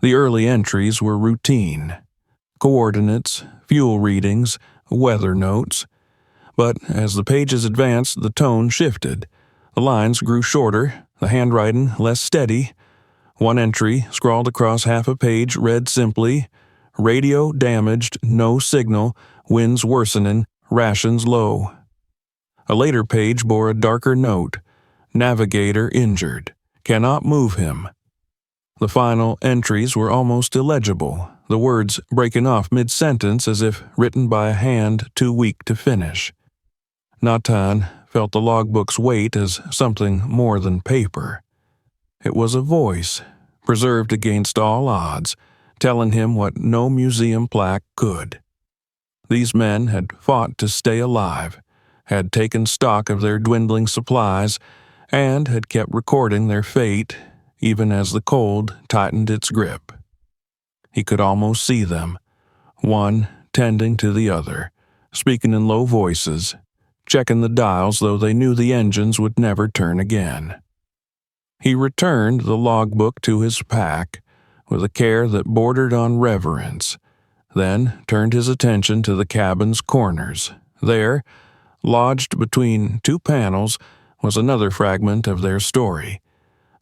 The early entries were routine. Coordinates, fuel readings, weather notes. But as the pages advanced, the tone shifted. The lines grew shorter, the handwriting less steady. One entry, scrawled across half a page, read simply, "Radio damaged, no signal, winds worsening, rations low." A later page bore a darker note, "Navigator injured, cannot move him." The final entries were almost illegible, the words breaking off mid-sentence as if written by a hand too weak to finish. Natan felt the logbook's weight as something more than paper. It was a voice, preserved against all odds, telling him what no museum plaque could. These men had fought to stay alive, had taken stock of their dwindling supplies, and had kept recording their fate, even as the cold tightened its grip. He could almost see them, one tending to the other, speaking in low voices, checking the dials though they knew the engines would never turn again. He returned the logbook to his pack with a care that bordered on reverence, then turned his attention to the cabin's corners. There, lodged between two panels, was another fragment of their story,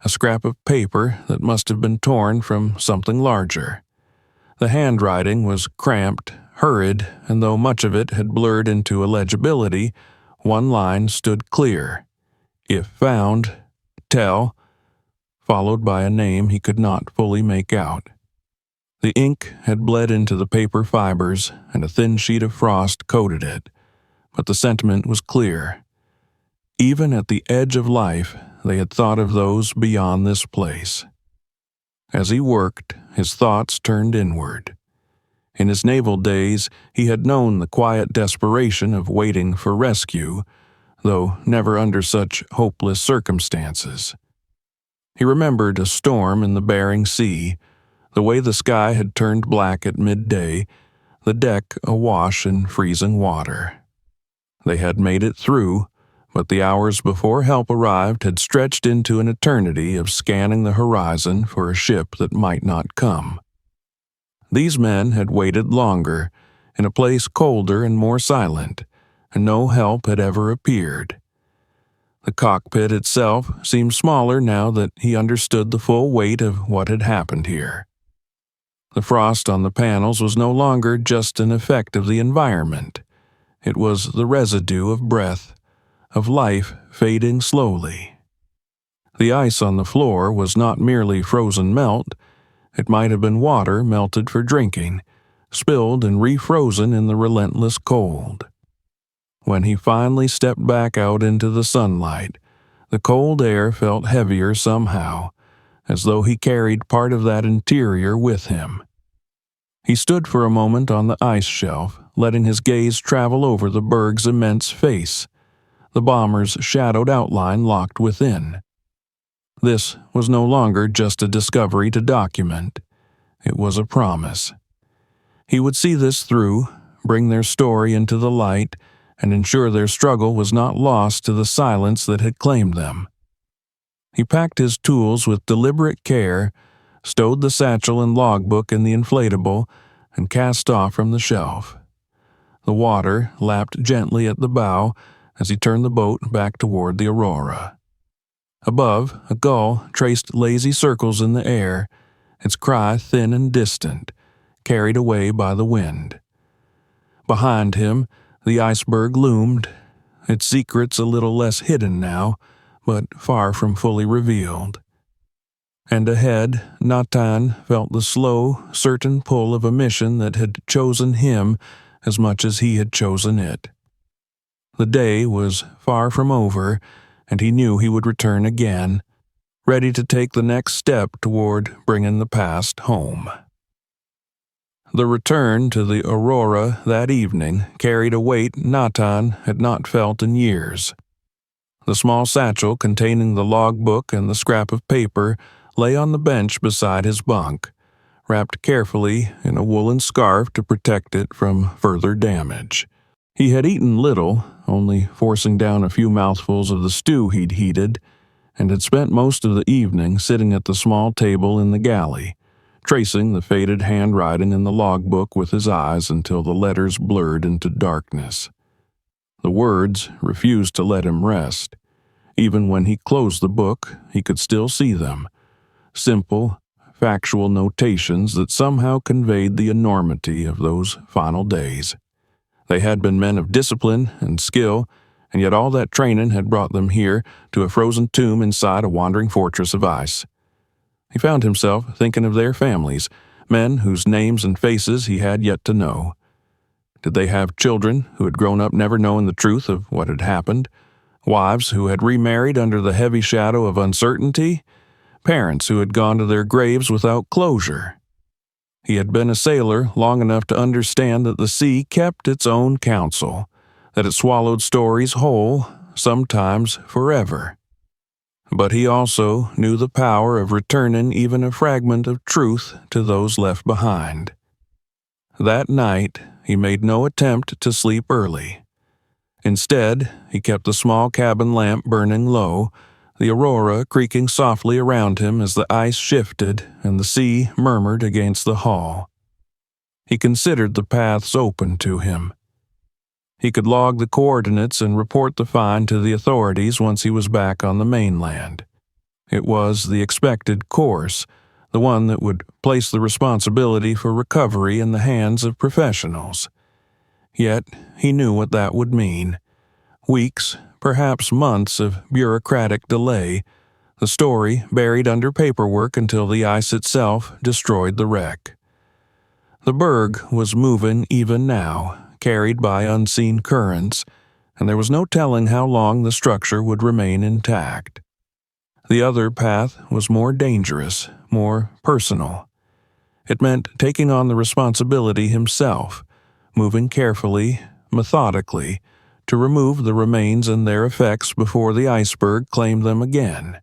a scrap of paper that must have been torn from something larger. The handwriting was cramped, hurried, and though much of it had blurred into illegibility, one line stood clear. If found, tell, followed by a name he could not fully make out. The ink had bled into the paper fibers, and a thin sheet of frost coated it, but the sentiment was clear. Even at the edge of life, they had thought of those beyond this place. As he worked, his thoughts turned inward. In his naval days, he had known the quiet desperation of waiting for rescue, though never under such hopeless circumstances. He remembered a storm in the Bering Sea, the way the sky had turned black at midday, the deck awash in freezing water. They had made it through, but the hours before help arrived had stretched into an eternity of scanning the horizon for a ship that might not come. These men had waited longer, in a place colder and more silent, and no help had ever appeared. The cockpit itself seemed smaller now that he understood the full weight of what had happened here. The frost on the panels was no longer just an effect of the environment. It was the residue of breath, of life fading slowly. The ice on the floor was not merely frozen melt. It might have been water melted for drinking, spilled and refrozen in the relentless cold. When he finally stepped back out into the sunlight, the cold air felt heavier somehow, as though he carried part of that interior with him. He stood for a moment on the ice shelf, letting his gaze travel over the berg's immense face, the bomber's shadowed outline locked within. This was no longer just a discovery to document. It was a promise. He would see this through, bring their story into the light, and ensure their struggle was not lost to the silence that had claimed them. He packed his tools with deliberate care, stowed the satchel and logbook in the inflatable, and cast off from the shelf. The water lapped gently at the bow as he turned the boat back toward the Aurora. Above, a gull traced lazy circles in the air, its cry thin and distant, carried away by the wind. Behind him, the Iceberg loomed, its secrets a little less hidden now, but far from fully revealed. And ahead, Natan felt the slow, certain pull of a mission that had chosen him as much as he had chosen it. The day was far from over, and he knew he would return again, ready to take the next step toward bringing the past home. The return to the Aurora that evening carried a weight Natan had not felt in years. The small satchel containing the logbook and the scrap of paper lay on the bench beside his bunk, wrapped carefully in a woolen scarf to protect it from further damage. He had eaten little, only forcing down a few mouthfuls of the stew he'd heated, and had spent most of the evening sitting at the small table in the galley, tracing the faded handwriting in the logbook with his eyes until the letters blurred into darkness. The words refused to let him rest. Even when he closed the book, he could still see them. Simple, factual notations that somehow conveyed the enormity of those final days. They had been men of discipline and skill, and yet all that training had brought them here to a frozen tomb inside a wandering fortress of ice. He found himself thinking of their families, men whose names and faces he had yet to know. Did they have children who had grown up never knowing the truth of what had happened? Wives who had remarried under the heavy shadow of uncertainty? Parents who had gone to their graves without closure? He had been a sailor long enough to understand that the sea kept its own counsel, that it swallowed stories whole, sometimes forever. But he also knew the power of returning even a fragment of truth to those left behind. That night, he made no attempt to sleep early. Instead, he kept the small cabin lamp burning low, the aurora creaking softly around him as the ice shifted and the sea murmured against the hull. He considered the paths open to him. He could log the coordinates and report the find to the authorities once he was back on the mainland. It was the expected course, the one that would place the responsibility for recovery in the hands of professionals. Yet he knew what that would mean. Weeks, perhaps months of bureaucratic delay, the story buried under paperwork until the ice itself destroyed the wreck. The berg was moving even now, carried by unseen currents, and there was no telling how long the structure would remain intact. The other path was more dangerous, more personal. It meant taking on the responsibility himself, moving carefully, methodically, to remove the remains and their effects before the iceberg claimed them again.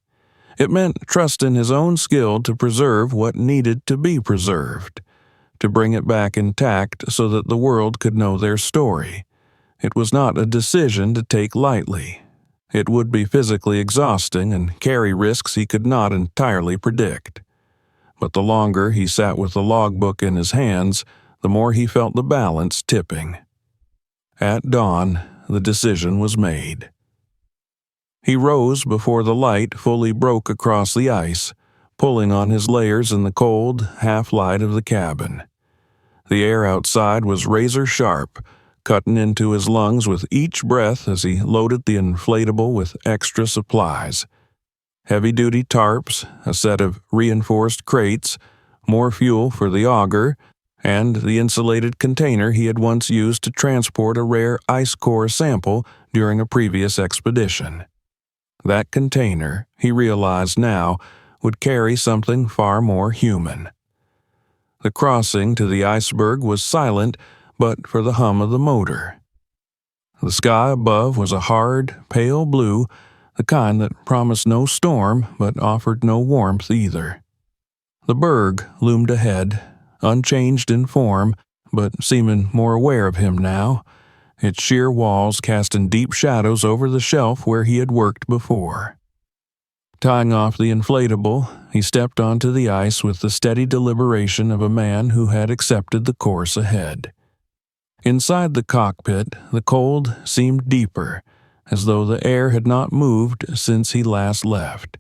It meant trusting his own skill to preserve what needed to be preserved, to bring it back intact so that the world could know their story. It was not a decision to take lightly. It would be physically exhausting and carry risks he could not entirely predict. But the longer he sat with the logbook in his hands, the more he felt the balance tipping. At dawn, the decision was made. He rose before the light fully broke across the ice, pulling on his layers in the cold half-light of the cabin. The air outside was razor-sharp, cutting into his lungs with each breath as he loaded the inflatable with extra supplies. Heavy-duty tarps, a set of reinforced crates, more fuel for the auger, and the insulated container he had once used to transport a rare ice core sample during a previous expedition. That container, he realized now, would carry something far more human. The crossing to the iceberg was silent but for the hum of the motor. The sky above was a hard, pale blue, the kind that promised no storm but offered no warmth either. The berg loomed ahead, unchanged in form, but seeming more aware of him now, its sheer walls casting deep shadows over the shelf where he had worked before. Tying off the inflatable, he stepped onto the ice with the steady deliberation of a man who had accepted the course ahead. Inside the cockpit, the cold seemed deeper, as though the air had not moved since he last left.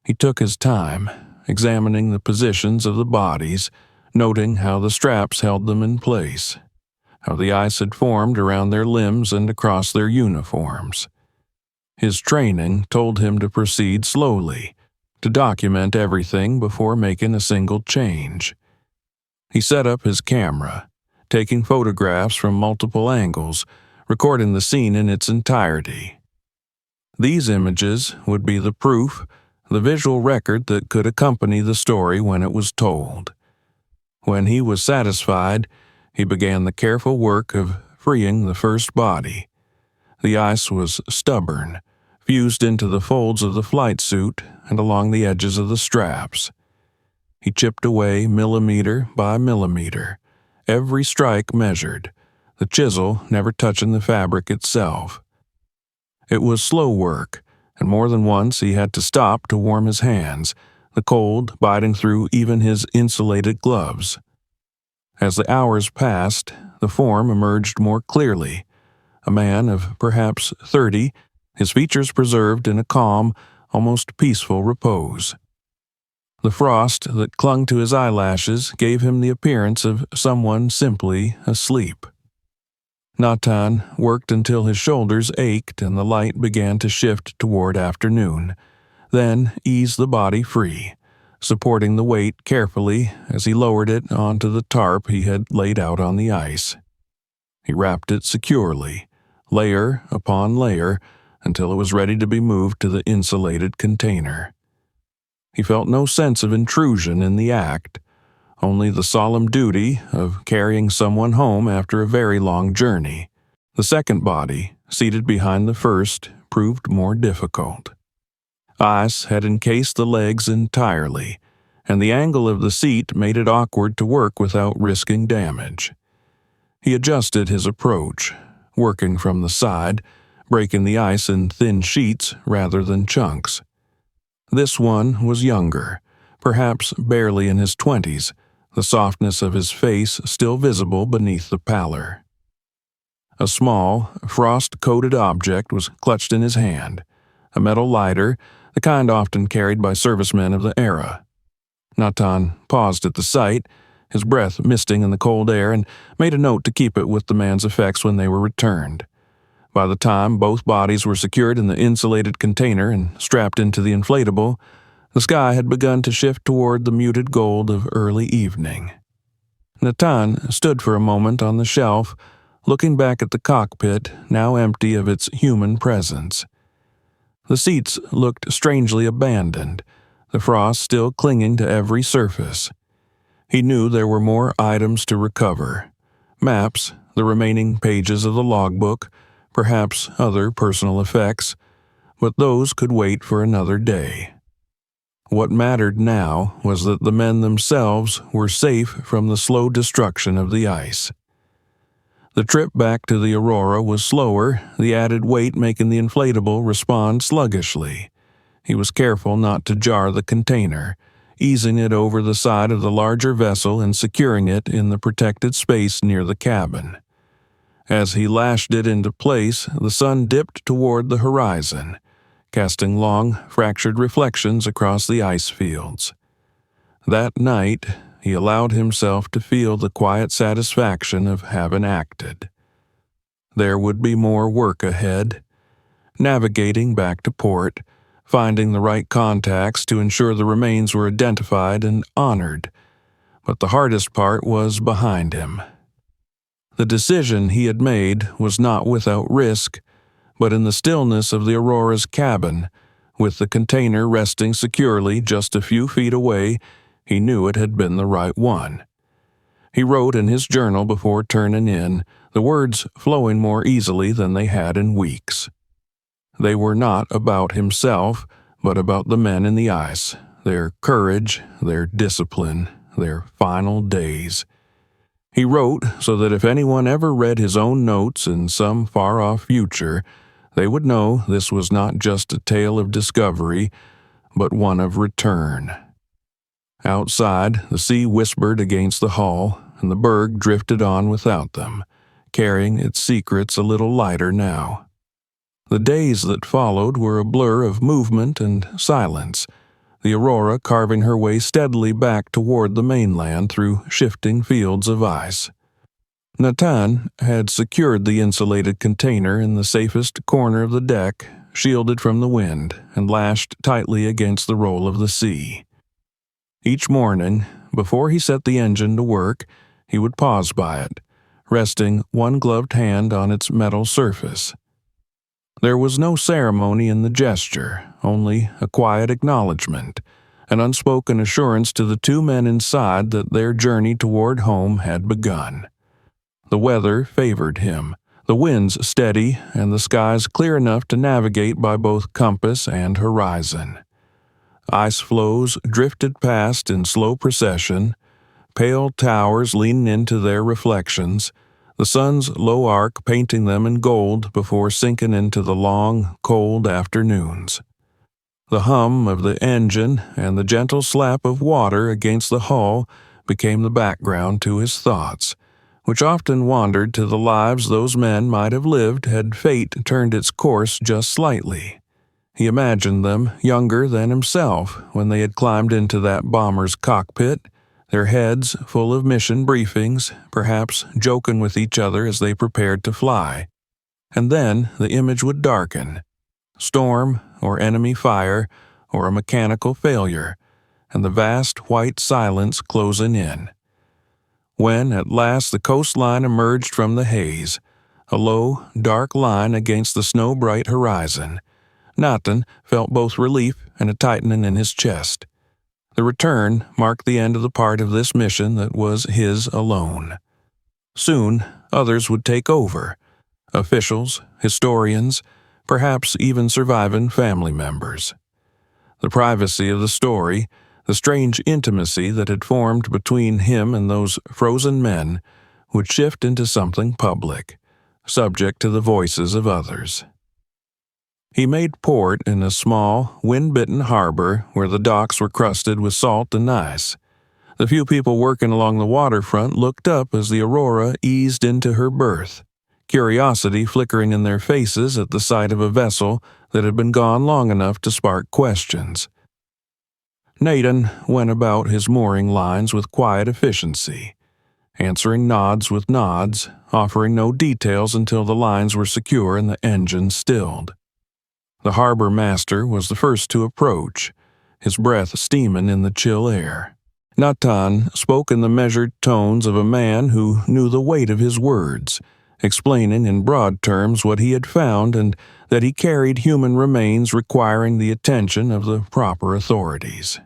He took his time, examining the positions of the bodies, noting how the straps held them in place, how the ice had formed around their limbs and across their uniforms. His training told him to proceed slowly, to document everything before making a single change. He set up his camera, taking photographs from multiple angles, recording the scene in its entirety. These images would be the proof, the visual record that could accompany the story when it was told. When he was satisfied, he began the careful work of freeing the first body. The ice was stubborn, fused into the folds of the flight suit and along the edges of the straps. He chipped away millimeter by millimeter, every strike measured, the chisel never touching the fabric itself. It was slow work, and more than once he had to stop to warm his hands, the cold biting through even his insulated gloves. As the hours passed, the form emerged more clearly. A man of perhaps 30, his features preserved in a calm, almost peaceful repose. The frost that clung to his eyelashes gave him the appearance of someone simply asleep. Natan worked until his shoulders ached and the light began to shift toward afternoon, then eased the body free, supporting the weight carefully as he lowered it onto the tarp he had laid out on the ice. He wrapped it securely, layer upon layer, until it was ready to be moved to the insulated container. He felt no sense of intrusion in the act, only the solemn duty of carrying someone home after a very long journey. The second body, seated behind the first, proved more difficult. Ice had encased the legs entirely, and the angle of the seat made it awkward to work without risking damage. He adjusted his approach, working from the side, breaking the ice in thin sheets rather than chunks. This one was younger, perhaps barely in his 20s, the softness of his face still visible beneath the pallor. A small, frost-coated object was clutched in his hand, a metal lighter, the kind often carried by servicemen of the era. Natan paused at the sight, his breath misting in the cold air, and made a note to keep it with the man's effects when they were returned. By the time both bodies were secured in the insulated container and strapped into the inflatable, the sky had begun to shift toward the muted gold of early evening. Natan stood for a moment on the shelf, looking back at the cockpit, now empty of its human presence. The seats looked strangely abandoned, the frost still clinging to every surface. He knew there were more items to recover: maps, the remaining pages of the logbook, perhaps other personal effects, but those could wait for another day. What mattered now was that the men themselves were safe from the slow destruction of the ice. The trip back to the Aurora was slower, the added weight making the inflatable respond sluggishly. He was careful not to jar the container, easing it over the side of the larger vessel and securing it in the protected space near the cabin. As he lashed it into place, the sun dipped toward the horizon, casting long, fractured reflections across the ice fields. That night, he allowed himself to feel the quiet satisfaction of having acted. There would be more work ahead. Navigating back to port, finding the right contacts to ensure the remains were identified and honored. But the hardest part was behind him. The decision he had made was not without risk, but in the stillness of the Aurora's cabin, with the container resting securely just a few feet away, he knew it had been the right one. He wrote in his journal before turning in, the words flowing more easily than they had in weeks. They were not about himself, but about the men in the ice, their courage, their discipline, their final days. He wrote so that if anyone ever read his own notes in some far-off future, they would know this was not just a tale of discovery, but one of return. Outside, the sea whispered against the hull, and the berg drifted on without them, carrying its secrets a little lighter now. The days that followed were a blur of movement and silence, the Aurora carving her way steadily back toward the mainland through shifting fields of ice. Natan had secured the insulated container in the safest corner of the deck, shielded from the wind and lashed tightly against the roll of the sea. Each morning, before he set the engine to work, he would pause by it, resting one gloved hand on its metal surface. There was no ceremony in the gesture, only a quiet acknowledgement, an unspoken assurance to the two men inside that their journey toward home had begun. The weather favored him, the winds steady and the skies clear enough to navigate by both compass and horizon. Ice floes drifted past in slow procession, pale towers leaning into their reflections, the sun's low arc painting them in gold before sinking into the long, cold afternoons. The hum of the engine and the gentle slap of water against the hull became the background to his thoughts, which often wandered to the lives those men might have lived had fate turned its course just slightly. He imagined them younger than himself when they had climbed into that bomber's cockpit, their heads full of mission briefings, perhaps joking with each other as they prepared to fly. And then the image would darken. Storm, or enemy fire, or a mechanical failure, and the vast white silence closing in. When at last the coastline emerged from the haze, a low, dark line against the snow-bright horizon, Natan felt both relief and a tightening in his chest. The return marked the end of the part of this mission that was his alone. Soon, others would take over: officials, historians, perhaps even surviving family members. The privacy of the story, the strange intimacy that had formed between him and those frozen men, would shift into something public, subject to the voices of others. He made port in a small, wind-bitten harbor where the docks were crusted with salt and ice. The few people working along the waterfront looked up as the Aurora eased into her berth, curiosity flickering in their faces at the sight of a vessel that had been gone long enough to spark questions. Nathan went about his mooring lines with quiet efficiency, answering nods with nods, offering no details until the lines were secure and the engine stilled. The harbor master was the first to approach, his breath steaming in the chill air. Natan spoke in the measured tones of a man who knew the weight of his words, explaining in broad terms what he had found and that he carried human remains requiring the attention of the proper authorities.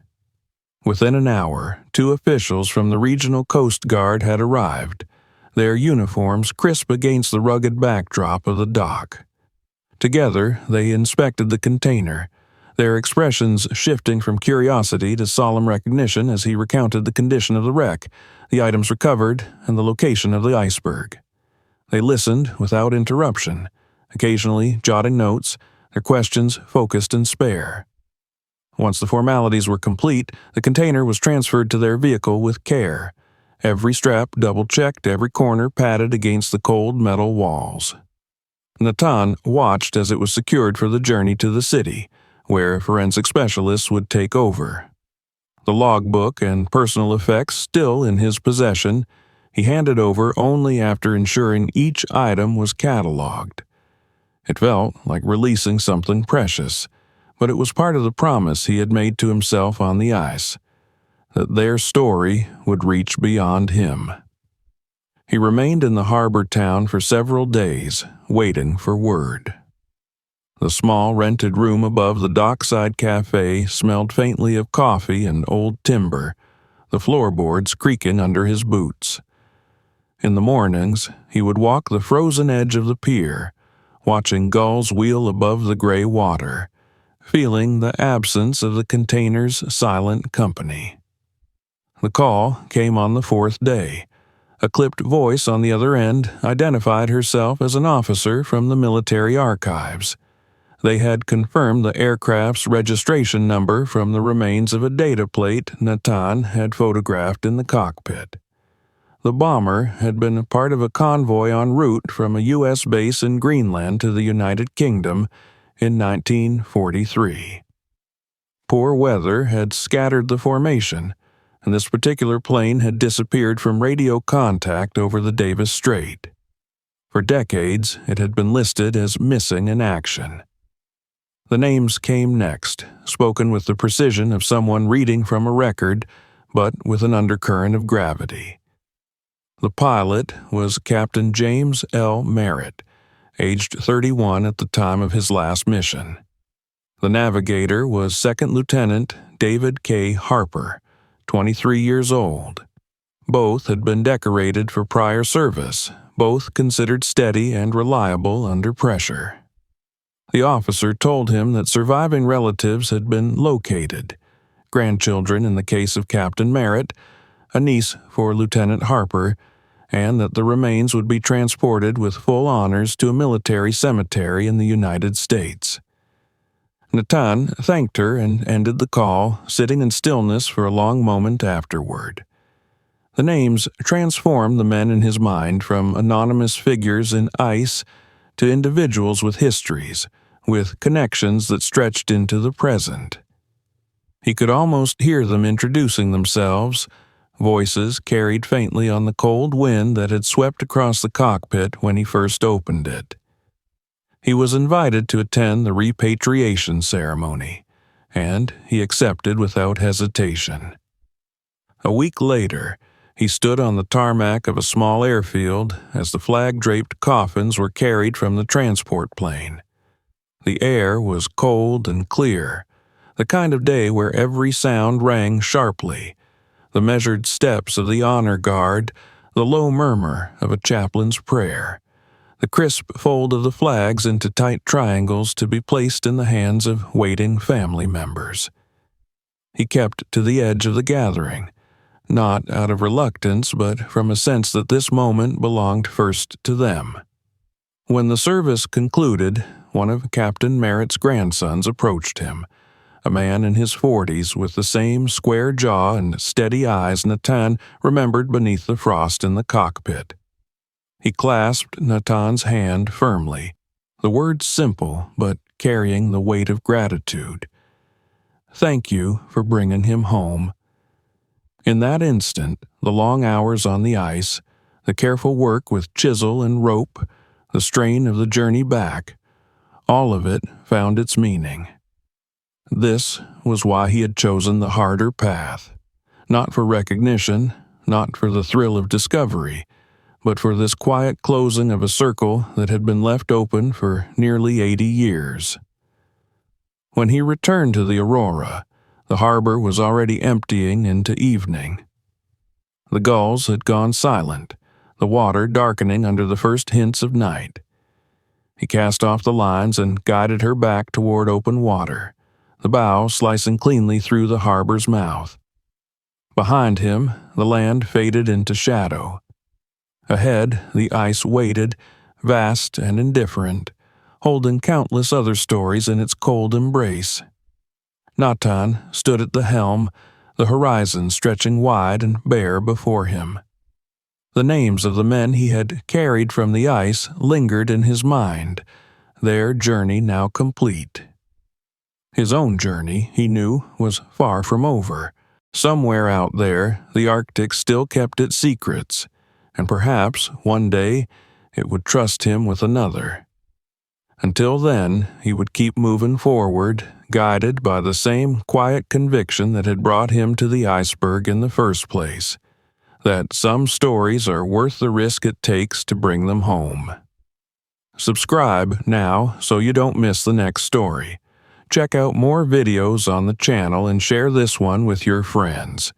Within an hour, 2 officials from the Regional Coast Guard had arrived, their uniforms crisp against the rugged backdrop of the dock. Together, they inspected the container, their expressions shifting from curiosity to solemn recognition as he recounted the condition of the wreck, the items recovered, and the location of the iceberg. They listened without interruption, occasionally jotting notes, their questions focused and spare. Once the formalities were complete, the container was transferred to their vehicle with care, every strap double-checked, every corner padded against the cold metal walls. Natan watched as it was secured for the journey to the city, where forensic specialists would take over. The logbook and personal effects still in his possession, he handed over only after ensuring each item was cataloged. It felt like releasing something precious, but it was part of the promise he had made to himself on the ice, that their story would reach beyond him. He remained in the harbor town for several days, waiting for word. The small rented room above the dockside cafe smelled faintly of coffee and old timber, the floorboards creaking under his boots. In the mornings, he would walk the frozen edge of the pier, watching gulls wheel above the gray water, feeling the absence of the container's silent company. The call came on the 4th day. A clipped voice on the other end identified herself as an officer from the military archives. They had confirmed the aircraft's registration number from the remains of a data plate Natan had photographed in the cockpit. The bomber had been a part of a convoy en route from a U.S. base in Greenland to the United Kingdom in 1943. Poor weather had scattered the formation, and this particular plane had disappeared from radio contact over the Davis Strait. For decades, it had been listed as missing in action. The names came next, spoken with the precision of someone reading from a record, but with an undercurrent of gravity. The pilot was Captain James L. Merritt, aged 31 at the time of his last mission. The navigator was Second Lieutenant David K. Harper, 23 years old. Both had been decorated for prior service, both considered steady and reliable under pressure. The officer told him that surviving relatives had been located, grandchildren in the case of Captain Merritt, a niece for Lieutenant Harper, and that the remains would be transported with full honors to a military cemetery in the United States. Natan thanked her and ended the call, sitting in stillness for a long moment afterward. The names transformed the men in his mind from anonymous figures in ice to individuals with histories, with connections that stretched into the present. He could almost hear them introducing themselves, voices carried faintly on the cold wind that had swept across the cockpit when he first opened it. He was invited to attend the repatriation ceremony, and he accepted without hesitation. A week later, he stood on the tarmac of a small airfield as the flag-draped coffins were carried from the transport plane. The air was cold and clear, the kind of day where every sound rang sharply, the measured steps of the honor guard, the low murmur of a chaplain's prayer, the crisp fold of the flags into tight triangles to be placed in the hands of waiting family members. He kept to the edge of the gathering, not out of reluctance, but from a sense that this moment belonged first to them. When the service concluded, one of Captain Merritt's grandsons approached him, a man in his 40s with the same square jaw and steady eyes Natan remembered beneath the frost in the cockpit. He clasped Natan's hand firmly, the words simple but carrying the weight of gratitude. "Thank you for bringing him home." In that instant, the long hours on the ice, the careful work with chisel and rope, the strain of the journey back, all of it found its meaning. This was why he had chosen the harder path, not for recognition, not for the thrill of discovery, but for this quiet closing of a circle that had been left open for nearly 80 years. When he returned to the Aurora, the harbor was already emptying into evening. The gulls had gone silent, the water darkening under the first hints of night. He cast off the lines and guided her back toward open water, the bow slicing cleanly through the harbor's mouth. Behind him, the land faded into shadow. Ahead, the ice waited, vast and indifferent, holding countless other stories in its cold embrace. Natan stood at the helm, the horizon stretching wide and bare before him. The names of the men he had carried from the ice lingered in his mind, their journey now complete. His own journey, he knew, was far from over. Somewhere out there, the Arctic still kept its secrets, and perhaps, one day, it would trust him with another. Until then, he would keep moving forward, guided by the same quiet conviction that had brought him to the iceberg in the first place, that some stories are worth the risk it takes to bring them home. Subscribe now so you don't miss the next story. Check out more videos on the channel and share this one with your friends.